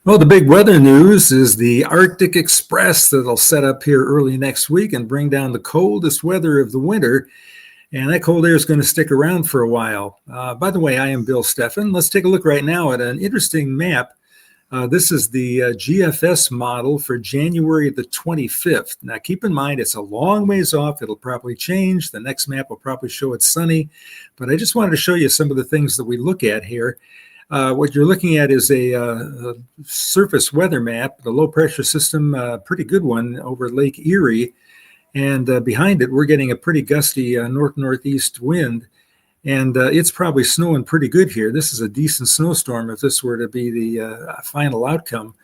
Well, the big weather news is the Arctic Express that'll set up here early next week and bring down the coldest weather of the winter. And that cold air is going to stick around for a while. By the way, I am Bill Steffen. Let's take a look right now at an interesting map. This is the GFS model for January the 25th. Now, keep in mind, it's a long ways off. It'll probably change. The next map will probably show it's sunny. But I just wanted to show you some of the things that we look at here. What you're looking at is a surface weather map, the low pressure system, pretty good one over Lake Erie. And behind it, we're getting a pretty gusty north-northeast wind. And it's probably snowing pretty good here. This is a decent snowstorm if this were to be the final outcome.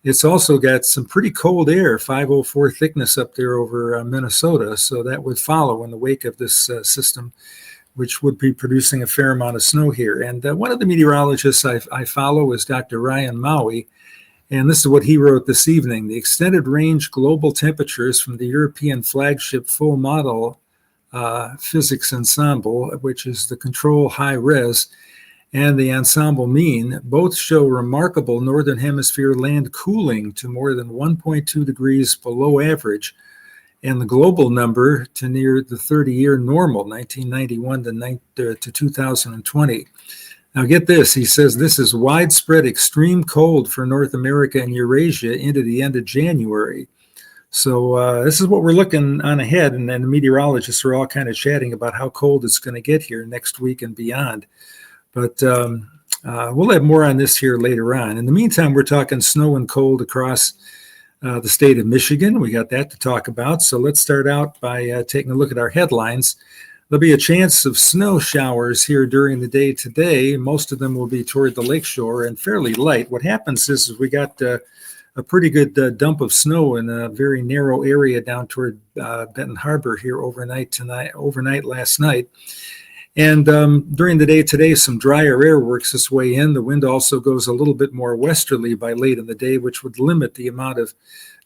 It's also got some pretty cold air, 504 thickness up there over Minnesota. So that would follow in the wake of this system, which would be producing a fair amount of snow here. And one of the meteorologists I follow is Dr. Ryan Maui. And this is what he wrote this evening. The extended range global temperatures from the European flagship full model physics ensemble, which is the control high res, and the ensemble mean, both show remarkable northern hemisphere land cooling to more than 1.2 degrees below average, and the global number to near the 30-year normal, 1991 to 2020. Now get this, he says this is widespread extreme cold for North America and Eurasia into the end of January. So this is what we're looking on ahead, and then the meteorologists are all kind of chatting about how cold it's going to get here next week and beyond. But we'll have more on this here later on. In the meantime, we're talking snow and cold across the state of Michigan. We got that to talk about. So let's start out by taking a look at our headlines. There'll be a chance of snow showers here during the day today. Most of them will be toward the lakeshore and fairly light. What happens is we got a pretty good dump of snow in a very narrow area down toward Benton Harbor here overnight last night. And during the day today, some drier air works its way in. The wind also goes a little bit more westerly by late in the day, which would limit the amount of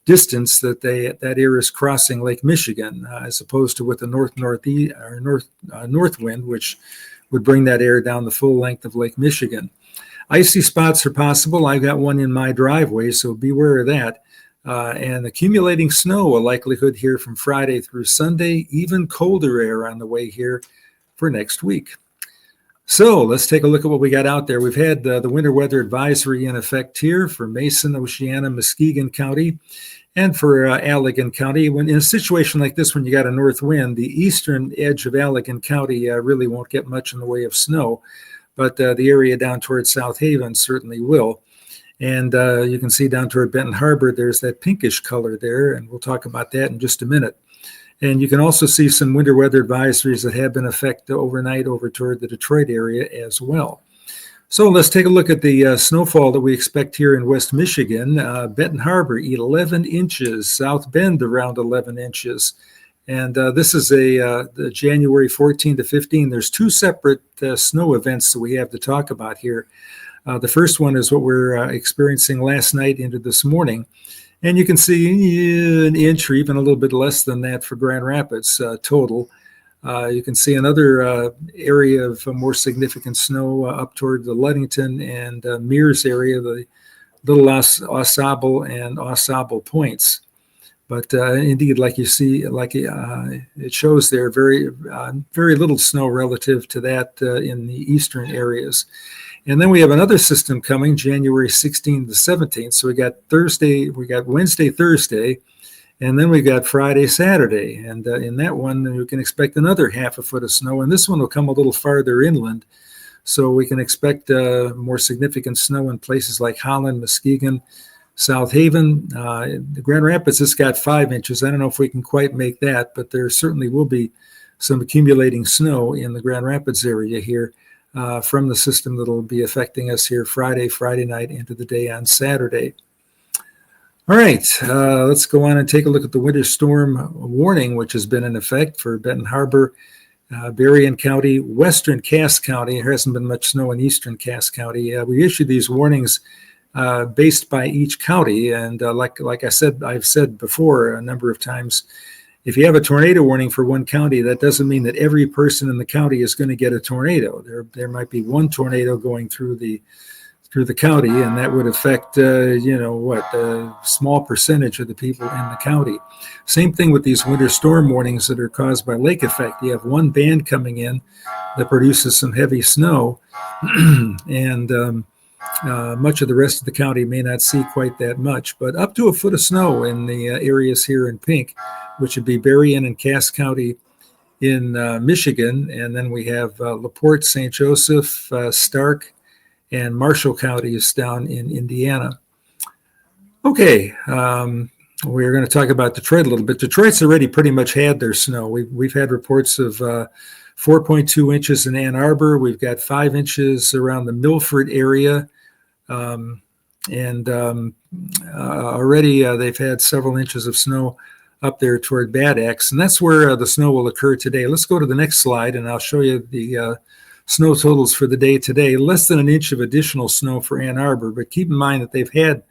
distance that air is crossing Lake Michigan, as opposed to with the north wind, which would bring that air down the full length of Lake Michigan. Icy spots are possible. I've got one in my driveway, so beware of that. And accumulating snow, a likelihood here from Friday through Sunday, even colder air on the way here for next week. So let's take a look at what we got out there. We've had the winter weather advisory in effect here for Mason, Oceana, Muskegon County, and for Allegan County. When in a situation like this, when you got a north wind, the eastern edge of Allegan County really won't get much in the way of snow, but the area down toward South Haven certainly will. And you can see down toward Benton Harbor, there's that pinkish color there, and we'll talk about that in just a minute. And you can also see some winter weather advisories that have been in effect overnight over toward the Detroit area as well. So let's take a look at the snowfall that we expect here in West Michigan. Benton Harbor, 11 inches. South Bend, around 11 inches. And this is the January 14 to 15. There's two separate snow events that we have to talk about here. The first one is what we're experiencing last night into this morning. And you can see an inch or even a little bit less than that for Grand Rapids total. You can see another area of more significant snow up toward the Ludington and Mears area, the Little Au and Au points. But indeed, like you see, like it shows there, very little snow relative to that in the eastern areas. And then we have another system coming January 16th to 17th. So we got Wednesday, Thursday, and then we got Friday, Saturday. And in that one, you can expect another half a foot of snow. And this one will come a little farther inland. So we can expect more significant snow in places like Holland, Muskegon, South Haven. Grand Rapids has got 5 inches. I don't know if we can quite make that, but there certainly will be some accumulating snow in the Grand Rapids area here. From the system that'll be affecting us here Friday night into the day on Saturday. All right, let's go on and take a look at the winter storm warning, which has been in effect for Benton Harbor, Berrien County, western Cass County. There hasn't been much snow in eastern Cass County. We issued these warnings based by each county, and like I've said before a number of times, if you have a tornado warning for one county, that doesn't mean that every person in the county is going to get a tornado. There might be one tornado going through through the county, and that would affect, a small percentage of the people in the county. Same thing with these winter storm warnings that are caused by lake effect. You have one band coming in that produces some heavy snow, and much of the rest of the county may not see quite that much, but up to a foot of snow in the areas here in pink, which would be Berrien and Cass County in Michigan, and then we have LaPorte, St. Joseph, Stark, and Marshall counties down in Indiana. Okay, we're going to talk about Detroit a little bit. Detroit's already pretty much had their snow. We've had reports of 4.2 inches in Ann Arbor. We've got 5 inches around the Milford area. Already they've had several inches of snow up there toward Bad Axe, and that's where the snow will occur today. Let's go to the next slide, and I'll show you the snow totals for the day today. Less than an inch of additional snow for Ann Arbor, but keep in mind that they've had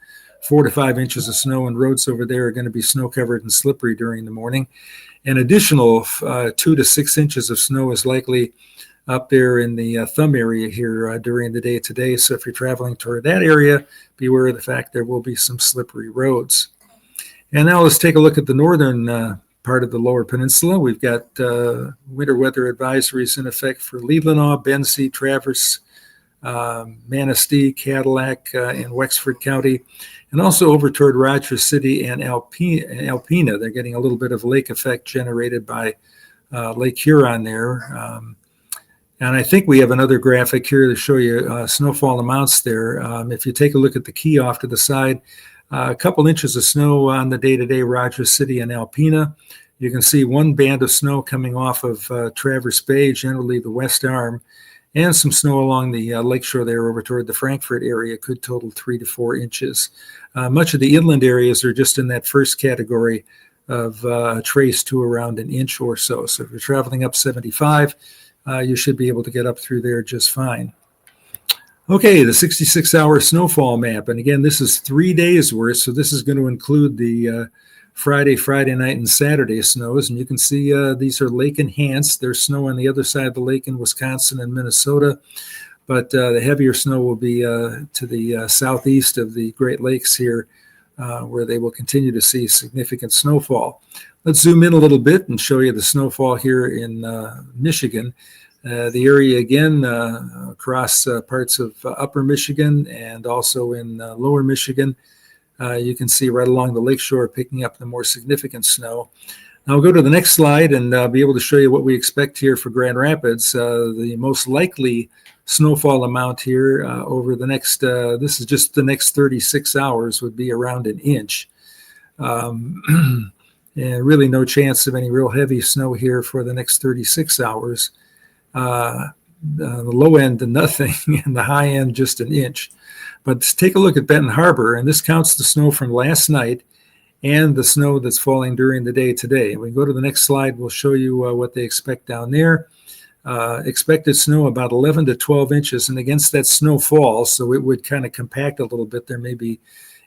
4 to 5 inches of snow, and roads over there are going to be snow covered and slippery during the morning. An additional 2 to 6 inches of snow is likely up there in the thumb area here during the day today. So if you're traveling toward that area, beware of the fact there will be some slippery roads. And now let's take a look at the northern part of the lower peninsula. We've got winter weather advisories in effect for Leelanau, Benzie, Traverse, Manistee, Cadillac, and Wexford County, and also over toward Rogers City and Alpena. They're getting a little bit of lake effect generated by Lake Huron there. And I think we have another graphic here to show you snowfall amounts there. If you take a look at the key off to the side, a couple inches of snow on the day-to-day Rogers City and Alpena. You can see one band of snow coming off of Traverse Bay, generally the west arm, and some snow along the lakeshore there over toward the Frankfort area could total 3 to 4 inches. Much of the inland areas are just in that first category of trace to around an inch or so. So if you're traveling up 75, you should be able to get up through there just fine. Okay, the 66-hour snowfall map. And again, this is 3 days worth, so this is going to include the Friday night, and Saturday snows. And you can see these are lake enhanced. There's snow on the other side of the lake in Wisconsin and Minnesota. But the heavier snow will be to the southeast of the Great Lakes here, where they will continue to see significant snowfall. Let's zoom in a little bit and show you the snowfall here in Michigan. The area again across parts of upper Michigan and also in lower Michigan. You can see right along the lakeshore picking up the more significant snow. Now we'll go to the next slide and be able to show you what we expect here for Grand Rapids. The most likely snowfall amount here over the next, this is just the next 36 hours, would be around an inch. And really no chance of any real heavy snow here for the next 36 hours. The low end to nothing, and the high end just an inch. But take a look at Benton Harbor, and this counts the snow from last night and the snow that's falling during the day today. When we go to the next slide, we'll show you what they expect down there. Expected snow about 11 to 12 inches, and against that snowfall, so it would kind of compact a little bit. There may be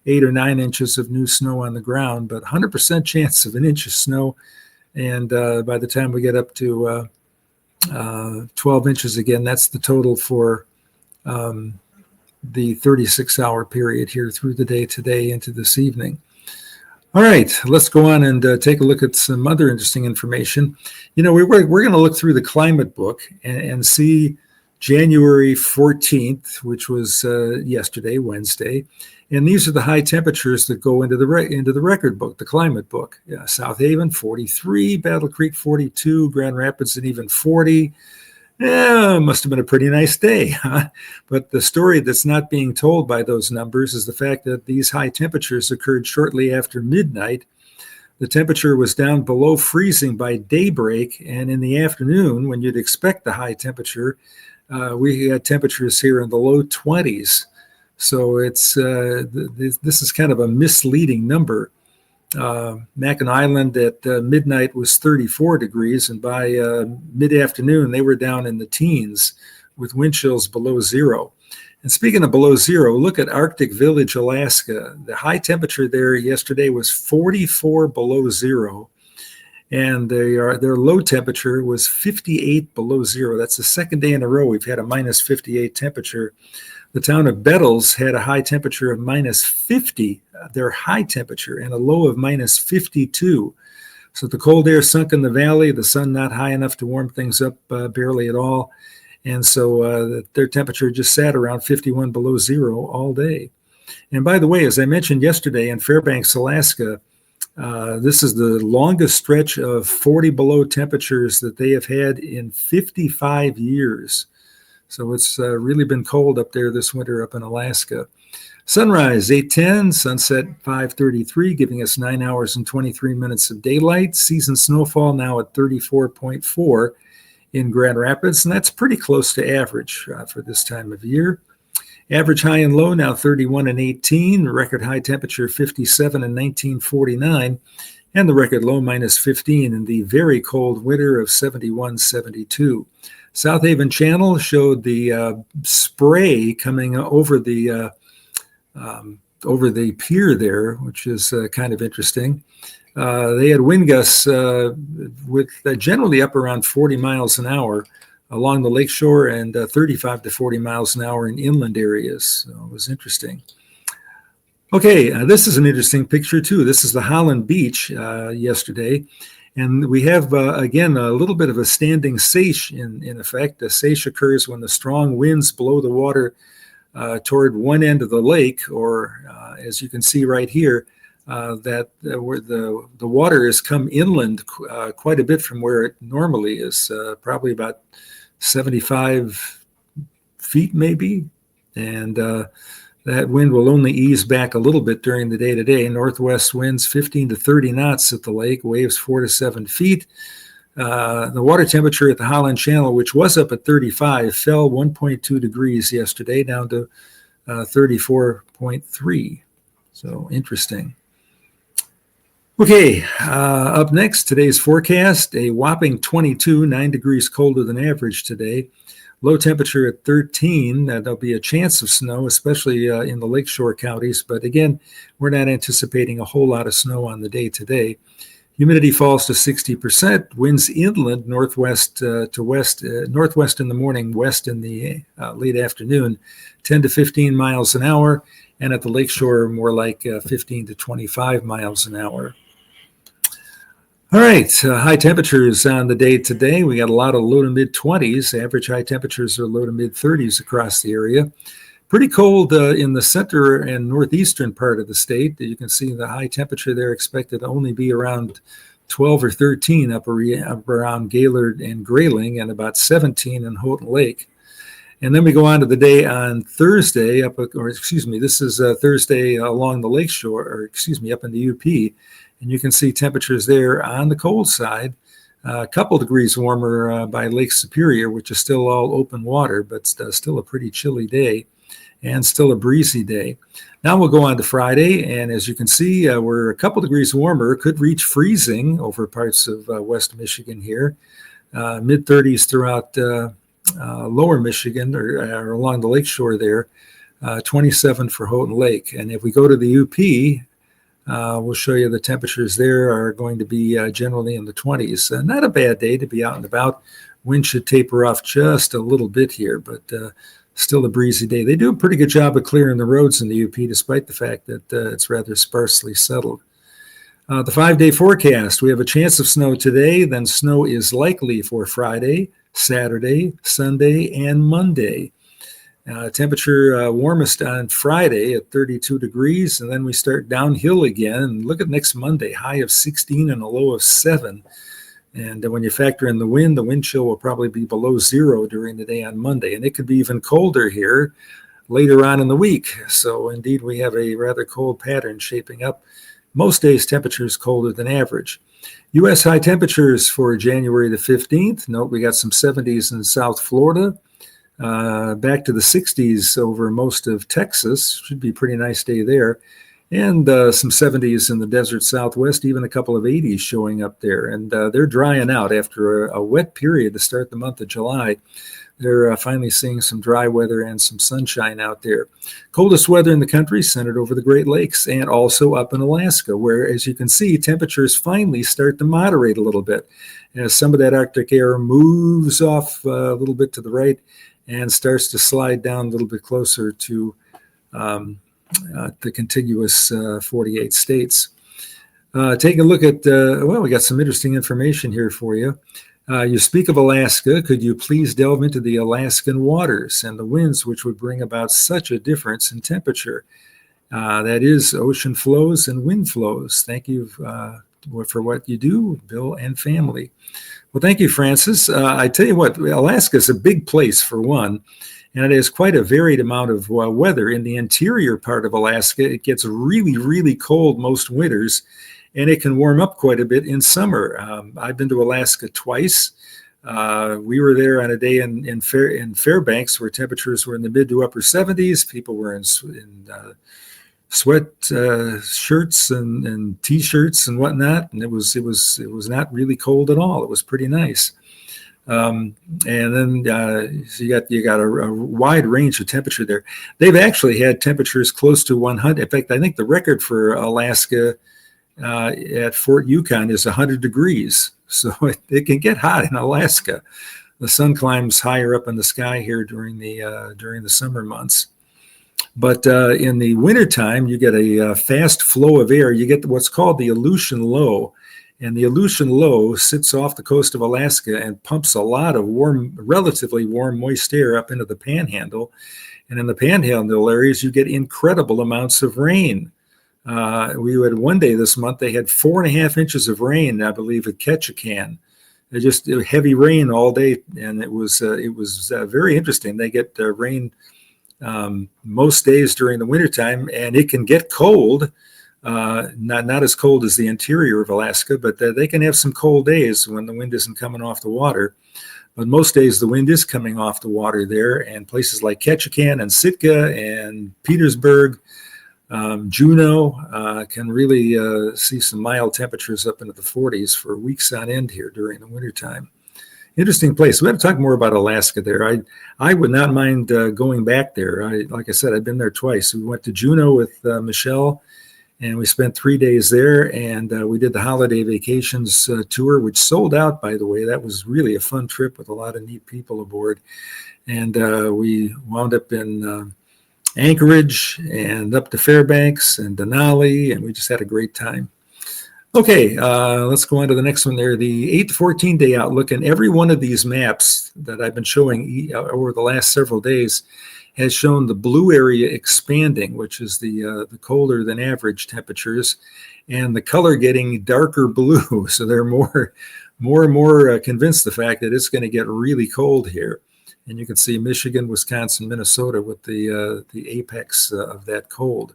8 or 9 inches of new snow on the ground, but 100% chance of an inch of snow. And by the time we get up to 12 inches again, that's the total for the 36-hour period here through the day today into this evening. All right, let's go on and take a look at some other interesting information. You know, we're going to look through the climate book and see January 14th, which was yesterday, Wednesday. And these are the high temperatures that go into the record book, the climate book. Yeah, South Haven, 43, Battle Creek, 42, Grand Rapids, and even 40. Yeah, it must have been a pretty nice day, huh? But the story that's not being told by those numbers is the fact that these high temperatures occurred shortly after midnight. The temperature was down below freezing by daybreak, and in the afternoon, when you'd expect the high temperature, we had temperatures here in the low 20s. So it's this is kind of a misleading number. Mackinac Island at midnight was 34 degrees, and by mid-afternoon, they were down in the teens with wind chills below zero. And speaking of below zero, look at Arctic Village, Alaska. The high temperature there yesterday was 44 below zero, and their low temperature was 58 below zero. That's the second day in a row we've had a minus 58 temperature. The town of Bettles had a high temperature of minus 50, their high temperature, and a low of minus 52. So the cold air sunk in the valley, the sun not high enough to warm things up barely at all. And so their temperature just sat around 51 below zero all day. And by the way, as I mentioned yesterday in Fairbanks, Alaska, this is the longest stretch of 40 below temperatures that they have had in 55 years. So it's really been cold up there this winter up in Alaska. Sunrise 8:10, sunset 5:33, giving us 9 hours and 23 minutes of daylight. Season snowfall now at 34.4 in Grand Rapids, and that's pretty close to average for this time of year. Average high and low now 31 and 18, record high temperature 57 and 1949, and the record low minus 15 in the very cold winter of 71, 72. South Haven Channel showed the spray coming over the pier there, which is kind of interesting. They had wind gusts with generally up around 40 miles an hour along the lakeshore and 35 to 40 miles an hour in inland areas. So it was interesting. Okay, this is an interesting picture too. This is the Holland Beach yesterday. And we have, again, a little bit of a standing seiche in effect. A seiche occurs when the strong winds blow the water toward one end of the lake, or as you can see right here, that where the water has come inland quite a bit from where it normally is, probably about 75 feet maybe. And that wind will only ease back a little bit during the day today. Northwest winds 15 to 30 knots at the lake, waves 4 to 7 feet. The water temperature at the Holland Channel, which was up at 35, fell 1.2 degrees yesterday, down to 34.3. So interesting. Okay, up next, today's forecast, a whopping 22, 9 degrees colder than average today. Low temperature at 13. There'll be a chance of snow, especially in the lakeshore counties. But again, we're not anticipating a whole lot of snow on the day today. Humidity falls to 60%. Winds inland, northwest to west, northwest in the morning, west in the late afternoon, 10 to 15 miles an hour. And at the lakeshore, more like 15 to 25 miles an hour. All right, high temperatures on the day today. We got a lot of low to mid 20s. Average high temperatures are low to mid 30s across the area. Pretty cold in the center and northeastern part of the state. You can see the high temperature there expected to only be around 12 or 13 up around Gaylord and Grayling, and about 17 in Houghton Lake. And then we go on to the day on Thursday, this is Thursday along the lakeshore, up in the UP. And you can see temperatures there on the cold side, a couple degrees warmer by Lake Superior, which is still all open water, but still a pretty chilly day and still a breezy day. Now we'll go on to Friday, and as you can see, we're a couple degrees warmer, could reach freezing over parts of West Michigan here, mid-30s throughout lower Michigan or along the lakeshore there, 27 for Houghton Lake. And if we go to the UP, we'll show you the temperatures there are going to be generally in the 20s. Not a bad day to be out and about. Wind should taper off just a little bit here, but still a breezy day. They do a pretty good job of clearing the roads in the UP, despite the fact that it's rather sparsely settled. The 5-day forecast, we have a chance of snow today, then snow is likely for Friday, Saturday, Sunday, and Monday. Temperature warmest on Friday at 32 degrees, and then we start downhill again. Look at next Monday, high of 16 and a low of 7. And when you factor in the wind chill will probably be below zero during the day on Monday. And it could be even colder here later on in the week. So indeed, we have a rather cold pattern shaping up. Most days, temperatures colder than average. U.S. high temperatures for January the 15th. Note we got some 70s in South Florida. Back to the 60s over most of Texas. Should be a pretty nice day there. And some 70s in the desert Southwest, even a couple of 80s showing up there. And they're drying out after a wet period to start the month of July. They're finally seeing some dry weather and some sunshine out there. Coldest weather in the country centered over the Great Lakes and also up in Alaska, where, as you can see, temperatures finally start to moderate a little bit as some of that Arctic air moves off a little bit to the right. and starts to slide down a little bit closer to the contiguous 48 states. Take a look at, well, we got some interesting information here for you. You speak of Alaska. Could you please delve into the Alaskan waters and the winds which would bring about such a difference in temperature? That is ocean flows and wind flows. Thank you for what you do, Bill and family. Well, thank you, Francis. I tell you what, Alaska is a big place for one, and it has quite a varied amount of weather. In the interior part of Alaska, it gets really, really cold most winters, and it can warm up quite a bit in summer. I've been to Alaska twice. We were there on a day in Fairbanks where temperatures were in the mid to upper 70s. People were in sweat shirts and t-shirts and whatnot, and it was not really cold at all. It was pretty nice. And then so you got a wide range of temperature there. They've actually had temperatures close to 100. In fact, I think the record for Alaska at Fort Yukon is 100 degrees. So it can get hot in Alaska. The sun climbs higher up in the sky here during the summer months. But in the wintertime, you get a fast flow of air. You get what's called the Aleutian Low. And the Aleutian Low sits off the coast of Alaska and pumps a lot of relatively warm, moist air up into the panhandle. And in the panhandle areas, you get incredible amounts of rain. We had one day this month, they had 4.5 inches of rain, I believe, at Ketchikan. It was heavy rain all day, and it was very interesting. They get rain most days during the wintertime, and it can get cold. Not as cold as the interior of Alaska, but they can have some cold days when the wind isn't coming off the water. But most days the wind is coming off the water there, and places like Ketchikan and Sitka and Petersburg, Juneau can really see some mild temperatures up into the 40s for weeks on end here during the wintertime. Interesting place. We have to talk more about Alaska there. I would not mind going back there. Like I said, I've been there twice. We went to Juneau with Michelle, and we spent 3 days there, and we did the holiday vacations tour, which sold out, by the way. That was really a fun trip with a lot of neat people aboard. And we wound up in Anchorage and up to Fairbanks and Denali, and we just had a great time. Okay, let's go on to the next one there, the 8 to 14 day outlook. And every one of these maps that I've been showing over the last several days has shown the blue area expanding, which is the colder than average temperatures, and the color getting darker blue. So they're more and more convinced the fact that it's going to get really cold here. And you can see Michigan, Wisconsin, Minnesota with the apex of that cold.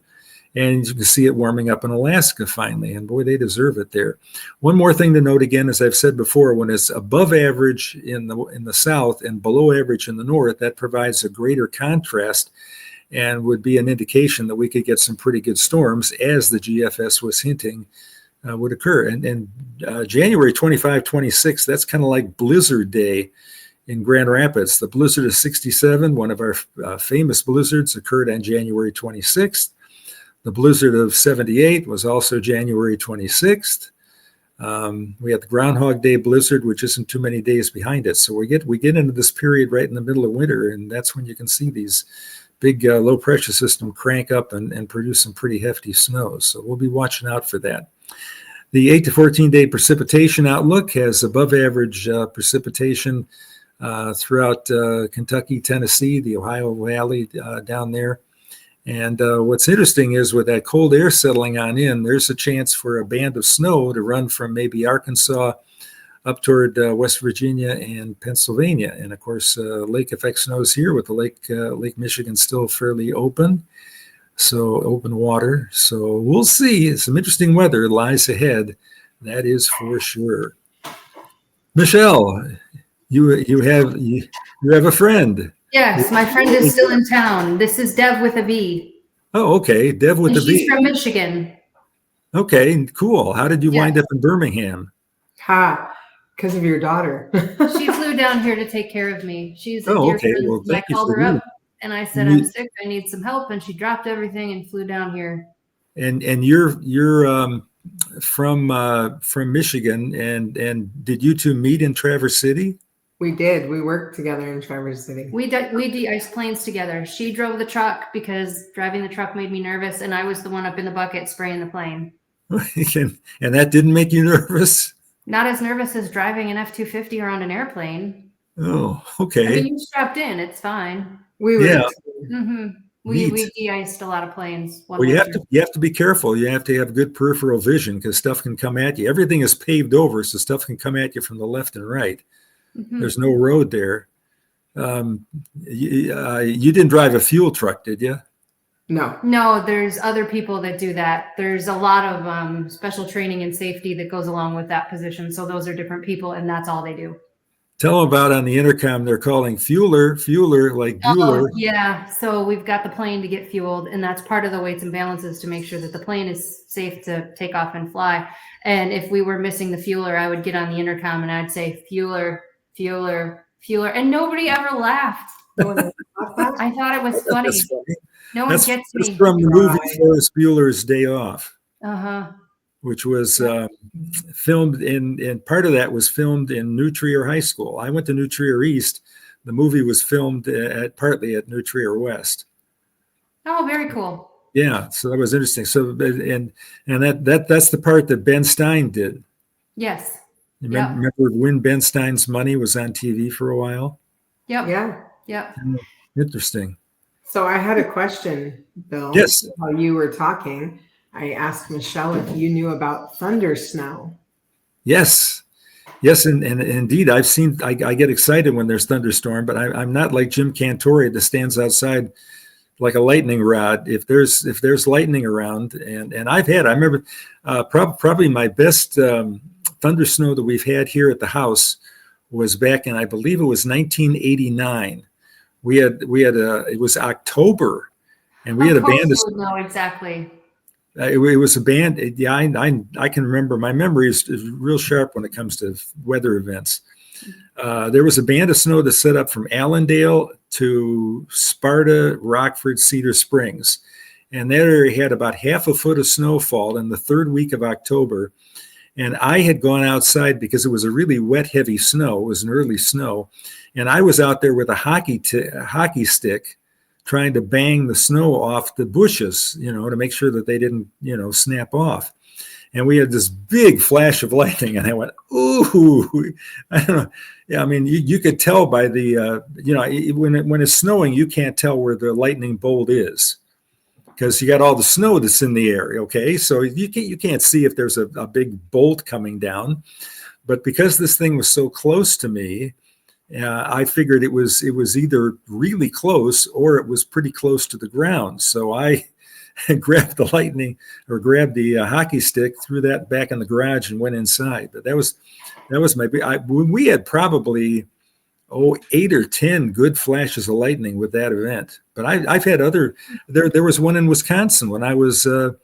And you can see it warming up in Alaska finally. And boy, they deserve it there. One more thing to note again, as I've said before, when it's above average in the south and below average in the north, that provides a greater contrast and would be an indication that we could get some pretty good storms, as the GFS was hinting would occur. And January 25, 26, that's kind of like Blizzard Day in Grand Rapids. The blizzard of 67, one of our famous blizzards, occurred on January 26th. The blizzard of 78 was also January 26th. We had the Groundhog Day blizzard, which isn't too many days behind it. So we get into this period right in the middle of winter, and that's when you can see these big low pressure system crank up and produce some pretty hefty snows. So we'll be watching out for that. The 8 to 14 day precipitation outlook has above average precipitation throughout Kentucky, Tennessee, the Ohio Valley down there. And what's interesting is with that cold air settling on in, there's a chance for a band of snow to run from maybe Arkansas up toward West Virginia and Pennsylvania. And of course, lake effect snows here with the Lake Michigan still fairly open. So open water. So we'll see. Some interesting weather lies ahead. That is for sure. Michelle, you have a friend. Yes, my friend is still in town. This is Dev with a V. Oh, okay. Dev with a V. She's from Michigan. Okay, cool. How did you wind up in Birmingham? Because of your daughter. She flew down here to take care of me. She's a dear friend. Well, I called her up and I said, I'm sick. I need some help. And she dropped everything and flew down here. And you're from Michigan, and did you two meet in Traverse City? We did. We worked together in Traverse City. We de-iced planes together. She drove the truck because driving the truck made me nervous, and I was the one up in the bucket spraying the plane. And that didn't make you nervous? Not as nervous as driving an F-250 around an airplane. Oh, okay. I mean, you strapped in. It's fine. We were. Yeah. Mm-hmm. We de-iced a lot of planes. Well, you have to be careful. You have to have good peripheral vision because stuff can come at you. Everything is paved over, so stuff can come at you from the left and right. Mm-hmm. There's no road there. You didn't drive a fuel truck, did you? No, there's other people that do that. There's a lot of special training and safety that goes along with that position. So those are different people, and that's all they do. Tell them about on the intercom. They're calling fueler, like Bueller. Oh, yeah. So we've got the plane to get fueled, and that's part of the weights and balances to make sure that the plane is safe to take off and fly. And if we were missing the fueler, I would get on the intercom and I'd say fueler, fueler, fueler, and nobody ever laughed. I thought it was funny. No one gets me. That's from the movie Ferris Bueller's Day Off. Which was filmed and part of that was filmed in New Trier High School. I went to New Trier East. The movie was filmed partly at New Trier West. Oh, very cool. Yeah, so that was interesting. So and that's the part that Ben Stein did. Yes. Remember when Ben Stein's Money was on TV for a while? Yep. Yeah. Yep. Interesting. So I had a question, Bill. Yes. While you were talking, I asked Michelle if you knew about thunder snow. Yes, and indeed, I get excited when there's thunderstorm, but I'm not like Jim Cantori that stands outside like a lightning rod. If there's lightning around, and I remember probably my best thunder snow that we've had here at the house was back in, I believe it was 1989. It was October, and we had a band. No, exactly. It was a band. Yeah, I can remember. My memory is real sharp when it comes to weather events. There was a band of snow that set up from Allendale to Sparta, Rockford, Cedar Springs. And that area had about half a foot of snowfall in the third week of October. And I had gone outside because it was a really wet, heavy snow. It was an early snow. And I was out there with a hockey stick trying to bang the snow off the bushes, to make sure that they didn't, snap off. And we had this big flash of lightning, and I went, ooh, I don't know. Yeah, I mean, you could tell by the, when it's snowing, you can't tell where the lightning bolt is because you got all the snow that's in the air. Okay, so you can't see if there's a big bolt coming down, but because this thing was so close to me, I figured it was either really close or it was pretty close to the ground. So I grabbed the hockey stick, threw that back in the garage, and went inside. But that was we had probably 8 or 10 good flashes of lightning with that event. But I've had other. There was one in Wisconsin when I was at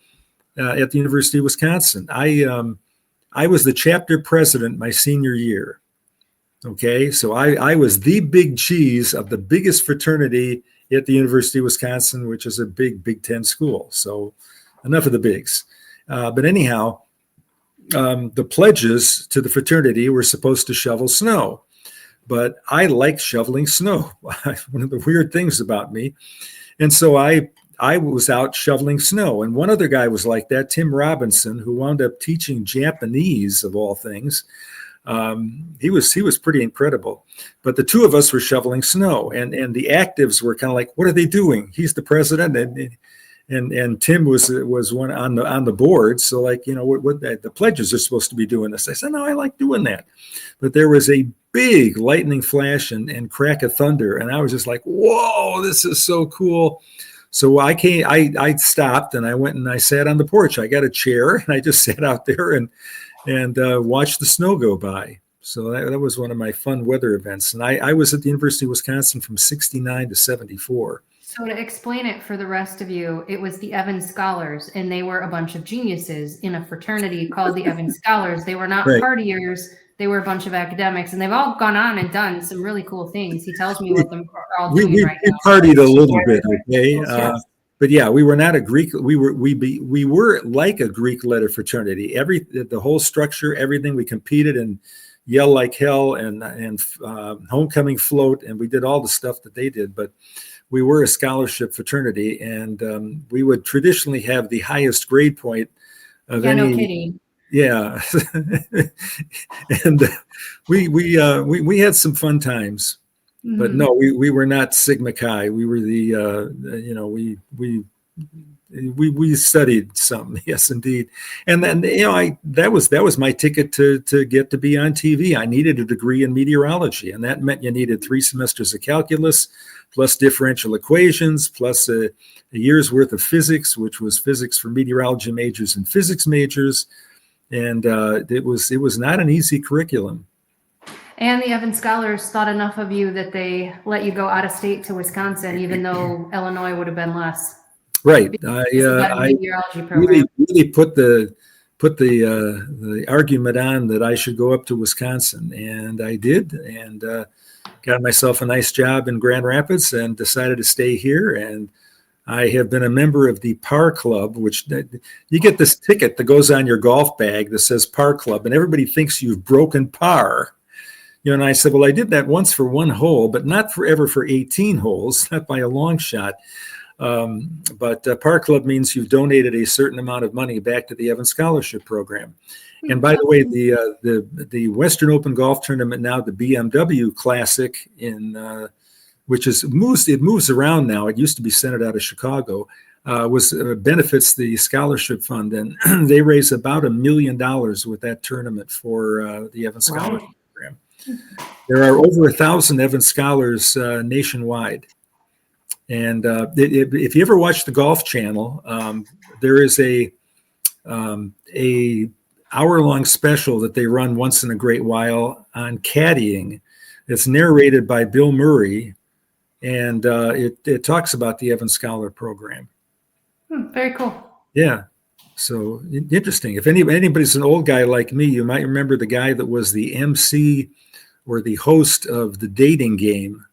the University of Wisconsin. I was the chapter president my senior year. Okay, so I was the big cheese of the biggest fraternity at the University of Wisconsin, which is a big Big Ten school. So enough of the bigs. But anyhow, the pledges to the fraternity were supposed to shovel snow. But I like shoveling snow. One of the weird things about me. And so I was out shoveling snow. And one other guy was like that, Tim Robinson, who wound up teaching Japanese, of all things. He was pretty incredible, but the two of us were shoveling snow, and the actives were kind of like, what are they doing? He's the president, and Tim was one on the board. So like, what the pledges are supposed to be doing this. I said, no, I like doing that. But there was a big lightning flash and crack of thunder. And I was just like, whoa, this is so cool. So I stopped and I went and I sat on the porch. I got a chair and I just sat out there and watch the snow go by. So that was one of my fun weather events. And I was at the University of Wisconsin from 69 to 74. So to explain it for the rest of you, it was the Evans Scholars, and they were a bunch of geniuses in a fraternity called the Evans Scholars. They were not partiers. They were a bunch of academics, and they've all gone on and done some really cool things. He tells me what they're all doing right now. We partied a little bit, okay? But yeah, we were not a Greek. We were like a Greek letter fraternity. The whole structure, everything. We competed in, yell like hell and homecoming float, and we did all the stuff that they did. But we were a scholarship fraternity, and we would traditionally have the highest grade point of Yeah, any. no kidding. Yeah, and we had some fun times, but no, we were not Sigma Chi. We were we studied some, yes, indeed. And then that was my ticket to get to be on TV. I needed a degree in meteorology, and that meant you needed 3 semesters of calculus, plus differential equations, plus a year's worth of physics, which was physics for meteorology majors and physics majors. And it was not an easy curriculum. And the Evans Scholars thought enough of you that they let you go out of state to Wisconsin, even though Illinois would have been less. Right. I Meteorology program. really put the argument on that I should go up to Wisconsin, and I did, and got myself a nice job in Grand Rapids, and decided to stay here. And I have been a member of the Par Club, which you get this ticket that goes on your golf bag that says Par Club, and everybody thinks you've broken par. And I said, well, I did that once for 1 hole, but not forever for 18 holes, not by a long shot. But Par Club means you've donated a certain amount of money back to the Evans Scholarship Program. And by the way, the Western Open Golf Tournament now, the BMW Classic which moves around now. It used to be centered out of Chicago. Benefits the scholarship fund, and they raise about $1 million with that tournament for the Evans Scholarship Program. There are over 1,000 Evans Scholars nationwide, and if you ever watch the Golf Channel, there is a hour-long special that they run once in a great while on caddying. It's narrated by Bill Murray. And it talks about the Evans Scholar Program. Very cool. Yeah. So interesting. If anybody's an old guy like me, you might remember the guy that was the MC or the host of the dating game.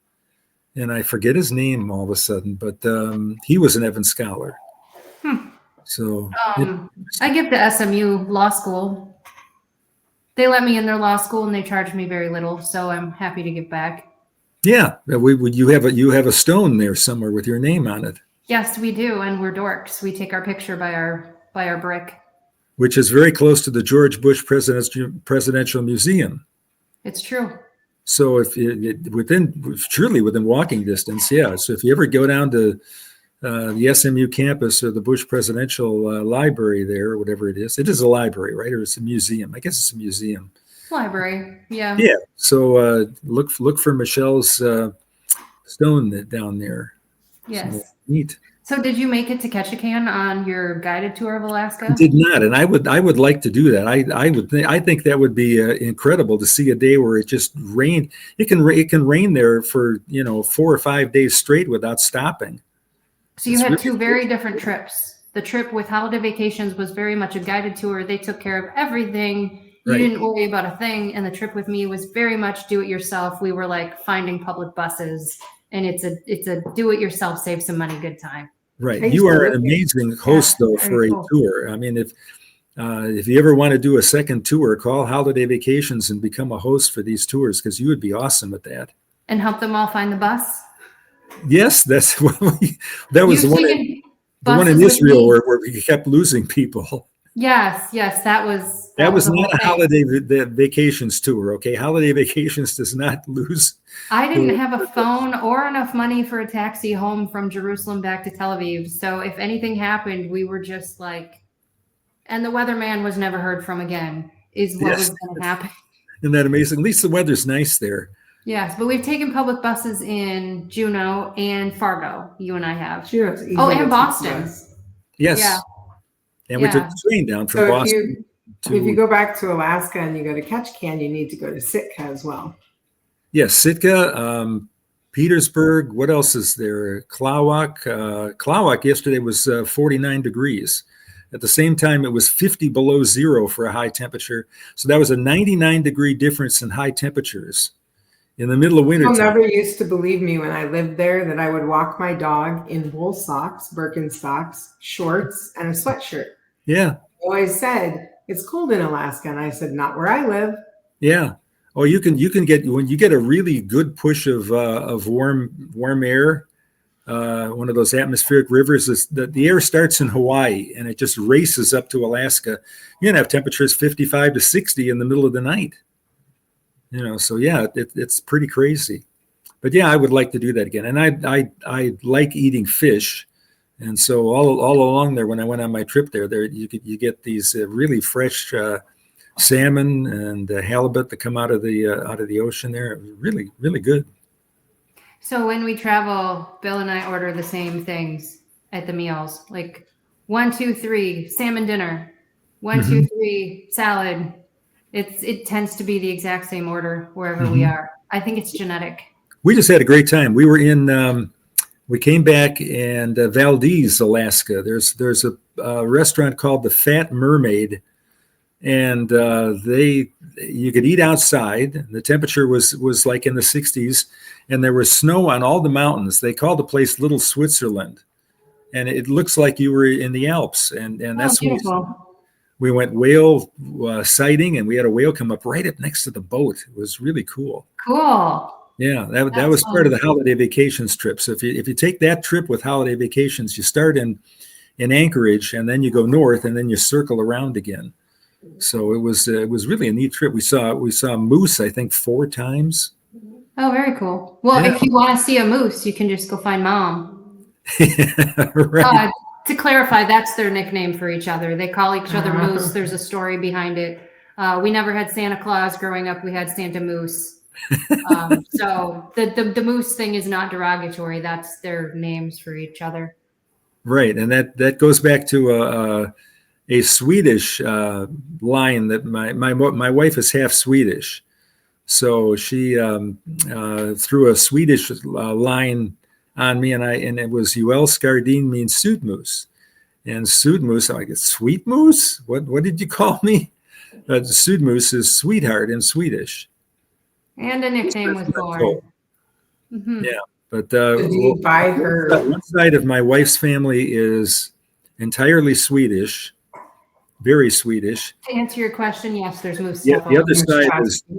And I forget his name all of a sudden, but he was an Evans Scholar. So I give to SMU Law School. They let me in their law school, and they charged me very little, so I'm happy to give back. Yeah, you have a stone there somewhere with your name on it. Yes, we do, and we're dorks. We take our picture by our brick, which is very close to the George Bush Presidential Museum. It's true. So surely within walking distance, yeah. So if you ever go down to the SMU campus or the Bush Presidential Library there, or whatever it is a library, right? Or it's a museum. I guess it's a museum. Library, yeah. Yeah. So look for Michelle's stone down there. Yes. So, neat. So did you make it to Ketchikan on your guided tour of Alaska? I did not, and I would like to do that. I think that would be incredible to see a day where it just rained. It can rain there for 4 or 5 days straight without stopping. So you had two very different trips. The trip with Holiday Vacations was very much a guided tour. They took care of everything. You didn't worry about a thing. And the trip with me was very much do it yourself. We were like finding public buses, and it's a do it yourself, save some money, good time. Right. You are an amazing host though for a tour. I mean, if you ever want to do a second tour, call Holiday Vacations and become a host for these tours, because you would be awesome at that. And help them all find the bus. Yes, that was the one in Israel where we kept losing people. Yes, that was not a Holiday Vacations tour. Okay, Holiday Vacations does not lose. I didn't have a phone or enough money for a taxi home from Jerusalem back to Tel Aviv. So if anything happened, we were just like, and the weatherman was never heard from again, is what was going to happen. Isn't that amazing? At least the weather's nice there. Yes, but we've taken public buses in Juneau and Fargo. You and I have. Sure. And Boston. Yes. Yeah. And we took the train down from Boston. If you go back to Alaska and you go to Ketchikan, you need to go to Sitka as well. Yes, Sitka, Petersburg. What else is there? Klawak. Klawak yesterday was 49 degrees. At the same time, it was 50 below zero for a high temperature. So that was a 99-degree difference in high temperatures in the middle of winter. People never used to believe me when I lived there that I would walk my dog in wool socks, Birkenstocks, shorts, and a sweatshirt. Yeah. Always said, it's cold in Alaska. And I said, not where I live. Yeah. Oh, you can get, when you get a really good push of warm air, one of those atmospheric rivers. The air starts in Hawaii and it just races up to Alaska. You're gonna have temperatures 55 to 60 in the middle of the night. So yeah, it's pretty crazy. But yeah, I would like to do that again. And I like eating fish, and so all along there, when I went on my trip there you get these really fresh salmon and halibut that come out of the ocean there. Really, really good. So when we travel, Bill and I order the same things at the meals, like 1, 2, 3 salmon dinner, 1, 2, 3 salad. It tends to be the exact same order wherever we are. I think it's genetic. We just had a great time. We were we came back, and Valdez, Alaska. There's a restaurant called the Fat Mermaid, and you could eat outside. The temperature was like in the 60s, and there was snow on all the mountains. They called the place Little Switzerland, and it looks like you were in the Alps. And that's beautiful. We went whale sighting, and we had a whale come up right up next to the boat. It was really cool. Cool. Yeah, that was part of the holiday vacations trip. So if you take that trip with holiday vacations, you start in Anchorage, and then you go north, and then you circle around again. So it was really a neat trip. We saw moose, I think, 4 times. Oh, very cool. Well, if you want to see a moose, you can just go find Mom. Right. To clarify, that's their nickname for each other. They call each other Moose. There's a story behind it. We never had Santa Claus growing up. We had Santa Moose. So the moose thing is not derogatory. That's their names for each other. Right, and that goes back to a Swedish line that my wife is half Swedish, so she threw a Swedish line on me, and it was "Joel Skardin" means Sudmoose, and Sudmoose, I get sweet moose. What did you call me? Sudmoose is sweetheart in Swedish. And a nickname was born. Yeah, but Did you buy her? One side of my wife's family is entirely Swedish, very Swedish. To answer your question, yes, there's moose. Yeah, the other side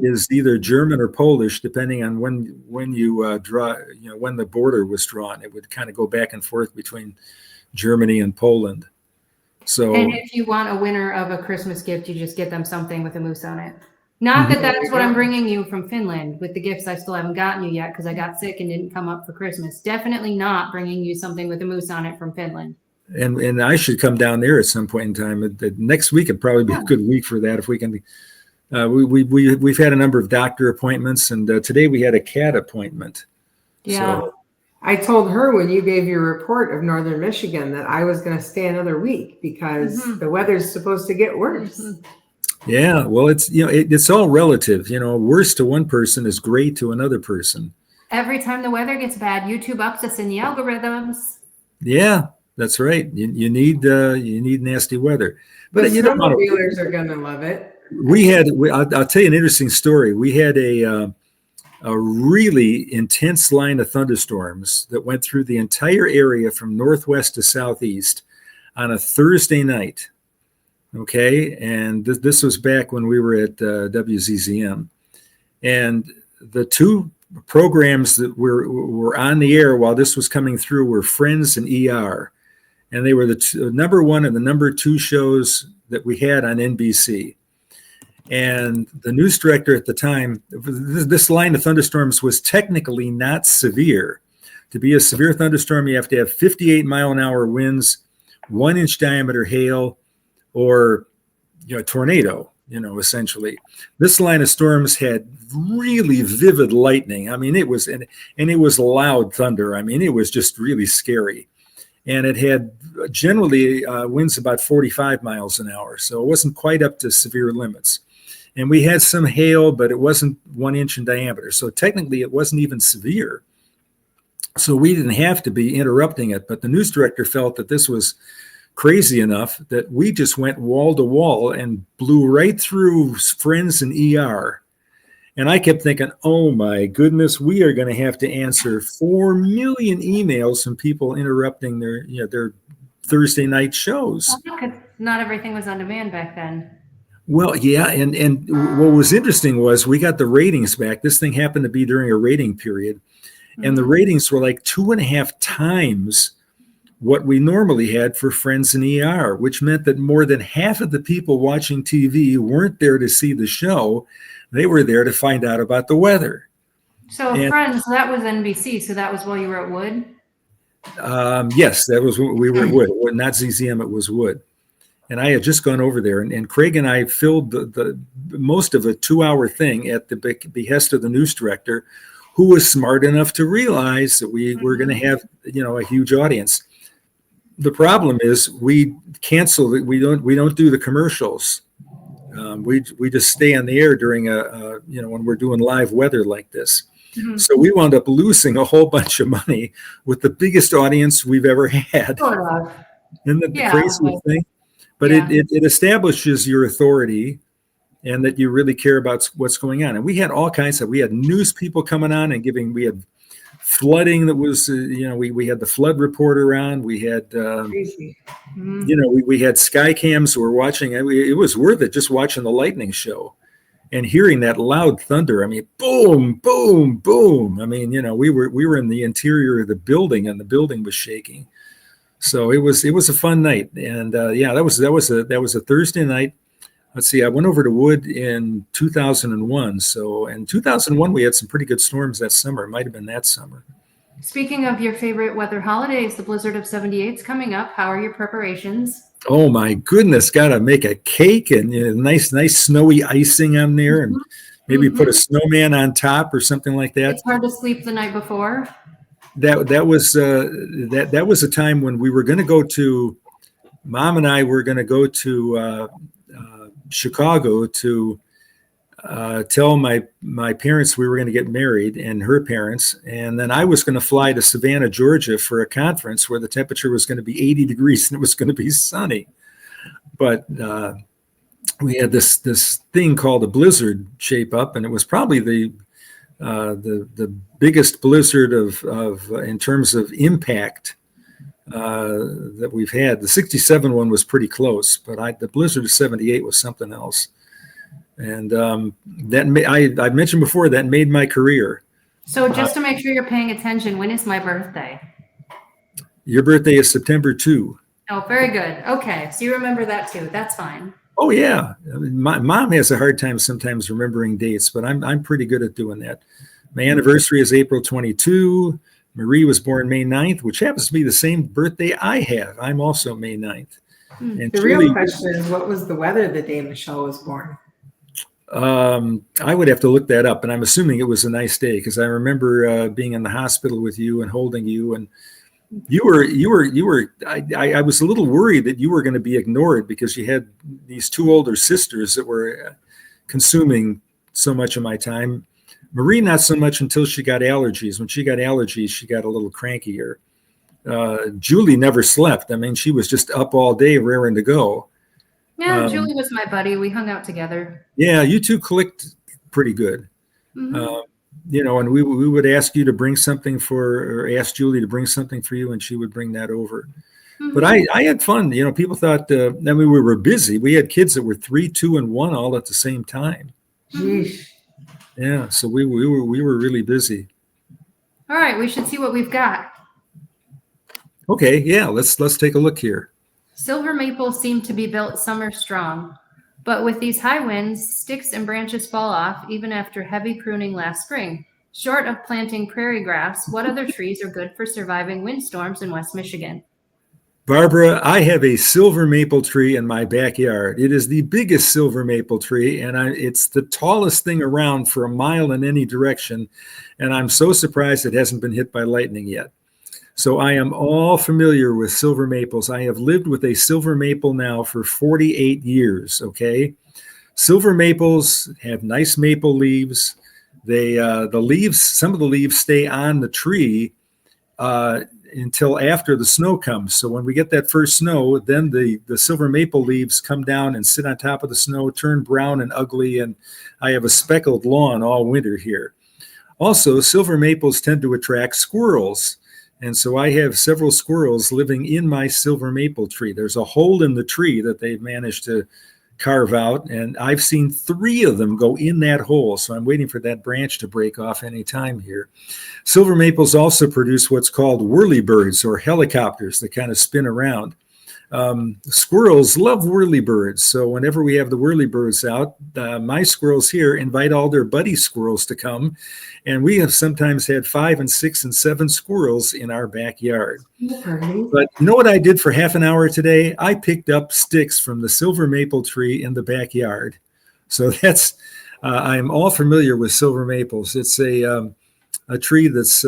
is either German or Polish, depending on when you draw. When the border was drawn, it would kind of go back and forth between Germany and Poland. So, and if you want a winner of a Christmas gift, you just get them something with a moose on it. Not that that's what I'm bringing you from Finland with the gifts I still haven't gotten you yet because I got sick and didn't come up for Christmas. Definitely not bringing you something with a moose on it from Finland. And I should come down there at some point in time. Next week would probably be a good week for that if we can. We've had a number of doctor appointments, and today we had a cat appointment. Yeah. So, I told her when you gave your report of Northern Michigan that I was going to stay another week because the weather's supposed to get worse. Yeah, well, it's all relative. Worse to one person is great to another person. Every time the weather gets bad, YouTube ups us in the algorithms. Yeah, that's right. You need nasty weather, but snowmobilers are going to love it. I'll tell you an interesting story. We had a really intense line of thunderstorms that went through the entire area from northwest to southeast on a Thursday night. Okay, and this was back when we were at WZZM, and the 2 programs that were on the air while this was coming through were Friends and ER, and they were the number 1 and the number 2 shows that we had on NBC. And the news director at the time, this line of thunderstorms was technically not severe. To be a severe thunderstorm, you have to have 58-mile-an-hour winds, 1-inch diameter hail, or tornado, essentially. This line of storms had really vivid lightning. I mean, it was and it was loud thunder. I mean, it was just really scary. And it had generally winds about 45 miles an hour. So it wasn't quite up to severe limits. And we had some hail, but it wasn't 1 inch in diameter. So technically it wasn't even severe. So we didn't have to be interrupting it. But the news director felt that this was crazy enough that we just went wall to wall and blew right through Friends and ER. And I kept thinking, oh my goodness, we are going to have to answer 4 million emails from people interrupting their Thursday night shows. Well, not everything was on demand back then. Well, yeah, and what was interesting was we got the ratings back. This thing happened to be during a rating period, and the Mhm. ratings were like 2.5 times what we normally had for Friends in ER, which meant that more than half of the people watching TV weren't there to see the show. They were there to find out about the weather. So And Friends, that was NBC. So that was while you were at Wood. yes, that was what we were at Wood. Not ZZM, it was Wood. And I had just gone over there, and Craig and I filled the most of a 2-hour thing at the behest of the news director, who was smart enough to realize that we were going to have, a huge audience. The problem is we cancel it. We don't do the commercials. We just stay on the air during when we're doing live weather like this. Mhm. So we wound up losing a whole bunch of money with the biggest audience we've ever had. Sort of. Isn't that the Yeah, craziest thing? But yeah. it establishes your authority and that you really care about what's going on. And we had all kinds of, we had news people coming on and we had flooding that was, we had the flood reporter on. We had, Crazy. Mhm. we had sky cams who were watching. It was worth it just watching the lightning show and hearing that loud thunder. I mean, boom, boom, boom. I mean, we were in the interior of the building and the building was shaking. So it was a fun night, and that was a Thursday night. Let's see, I went over to Wood in 2001. So in 2001 we had some pretty good storms that summer. It might have been that summer. Speaking of your favorite weather holidays, the blizzard of 78 is coming up. How are your preparations? Oh my goodness, got to make a cake and nice snowy icing on there, and maybe put a snowman on top or something like that. It's hard to sleep the night before. That was a time when we were going to go to, Mom and I were going to go to Chicago to tell my parents we were going to get married, and her parents, and then I was going to fly to Savannah, Georgia for a conference where the temperature was going to be 80 degrees and it was going to be sunny. But we had this thing called a blizzard shape up, and it was probably the biggest blizzard of in terms of impact that we've had. The 67 one was pretty close, but the blizzard of 78 was something else. And I mentioned before that made my career. So just to make sure you're paying attention, when is my birthday? Your birthday is September 2. Oh, very good. Okay, so you remember that too. That's fine. Oh yeah, I mean, my mom has a hard time sometimes remembering dates, but I'm pretty good at doing that. My anniversary is April 22. Marie was born May 9th, which happens to be the same birthday I have. I'm also May 9th. And The real question is, what was the weather the day Michelle was born? I would have to look that up, and I'm assuming it was a nice day because I remember being in the hospital with you and holding you, and you were. I was a little worried that you were going to be ignored because you had these two older sisters that were consuming so much of my time. Marie, not so much until she got allergies. When she got allergies, she got a little crankier. Julie never slept. I mean, she was just up all day, raring to go. Yeah, Julie was my buddy. We hung out together. Yeah, you two clicked pretty good. Mhm. And we would ask you to bring something or ask Julie to bring something for you, and she would bring that over. Mhm. But I had fun. People thought, I mean, we were busy. We had kids that were 3, 2, and 1 all at the same time. Jeez. Yeah, so we were really busy. All right, we should see what we've got. Okay, yeah, let's take a look here. Silver maples seem to be built summer strong, but with these high winds, sticks and branches fall off even after heavy pruning last spring. Short of planting prairie grass, what other trees are good for surviving windstorms in West Michigan? Barbara, I have a silver maple tree in my backyard. It is the biggest silver maple tree, and it's the tallest thing around for a mile in any direction, and I'm so surprised it hasn't been hit by lightning yet. So I am all familiar with silver maples. I have lived with a silver maple now for 48 years, okay? Silver maples have nice maple leaves. Some of the leaves stay on the tree until after the snow comes. So when we get that first snow, then the silver maple leaves come down and sit on top of the snow, turn brown and ugly, and I have a speckled lawn all winter here. Also, silver maples tend to attract squirrels. And so I have several squirrels living in my silver maple tree. There's a hole in the tree that they've managed to carve out, and I've seen 3 of them go in that hole. So I'm waiting for that branch to break off any time here. Silver maples also produce what's called whirlybirds, or helicopters that kind of spin around. Squirrels love whirlybirds. So whenever we have the whirlybirds out, my squirrels here invite all their buddy squirrels to come. And we have sometimes had 5 and 6 and 7 squirrels in our backyard. But you know what I did for half an hour today? I picked up sticks from the silver maple tree in the backyard. So that's, I'm all familiar with silver maples. It's a tree that's,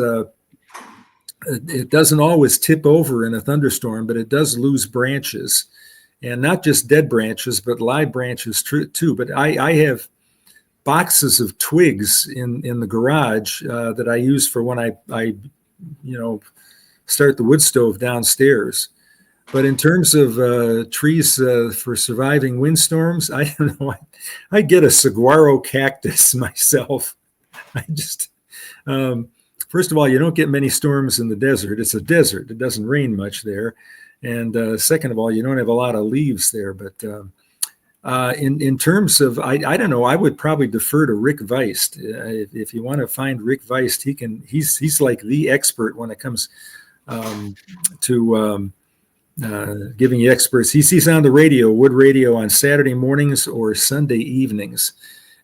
it doesn't always tip over in a thunderstorm, but it does lose branches, and not just dead branches, but live branches too. But I have boxes of twigs in the garage that I use for when I start the wood stove downstairs. But in terms of trees for surviving windstorms, I don't know. I get a saguaro cactus myself. I just first of all, you don't get many storms in the desert. It's a desert. It doesn't rain much there. And second of all, you don't have a lot of leaves there. But in terms of, I don't know, I would probably defer to Rick Weist. If you want to find Rick Weist, he's like the expert when it comes to giving you experts. He's on the radio, wood radio, on Saturday mornings or Sunday evenings.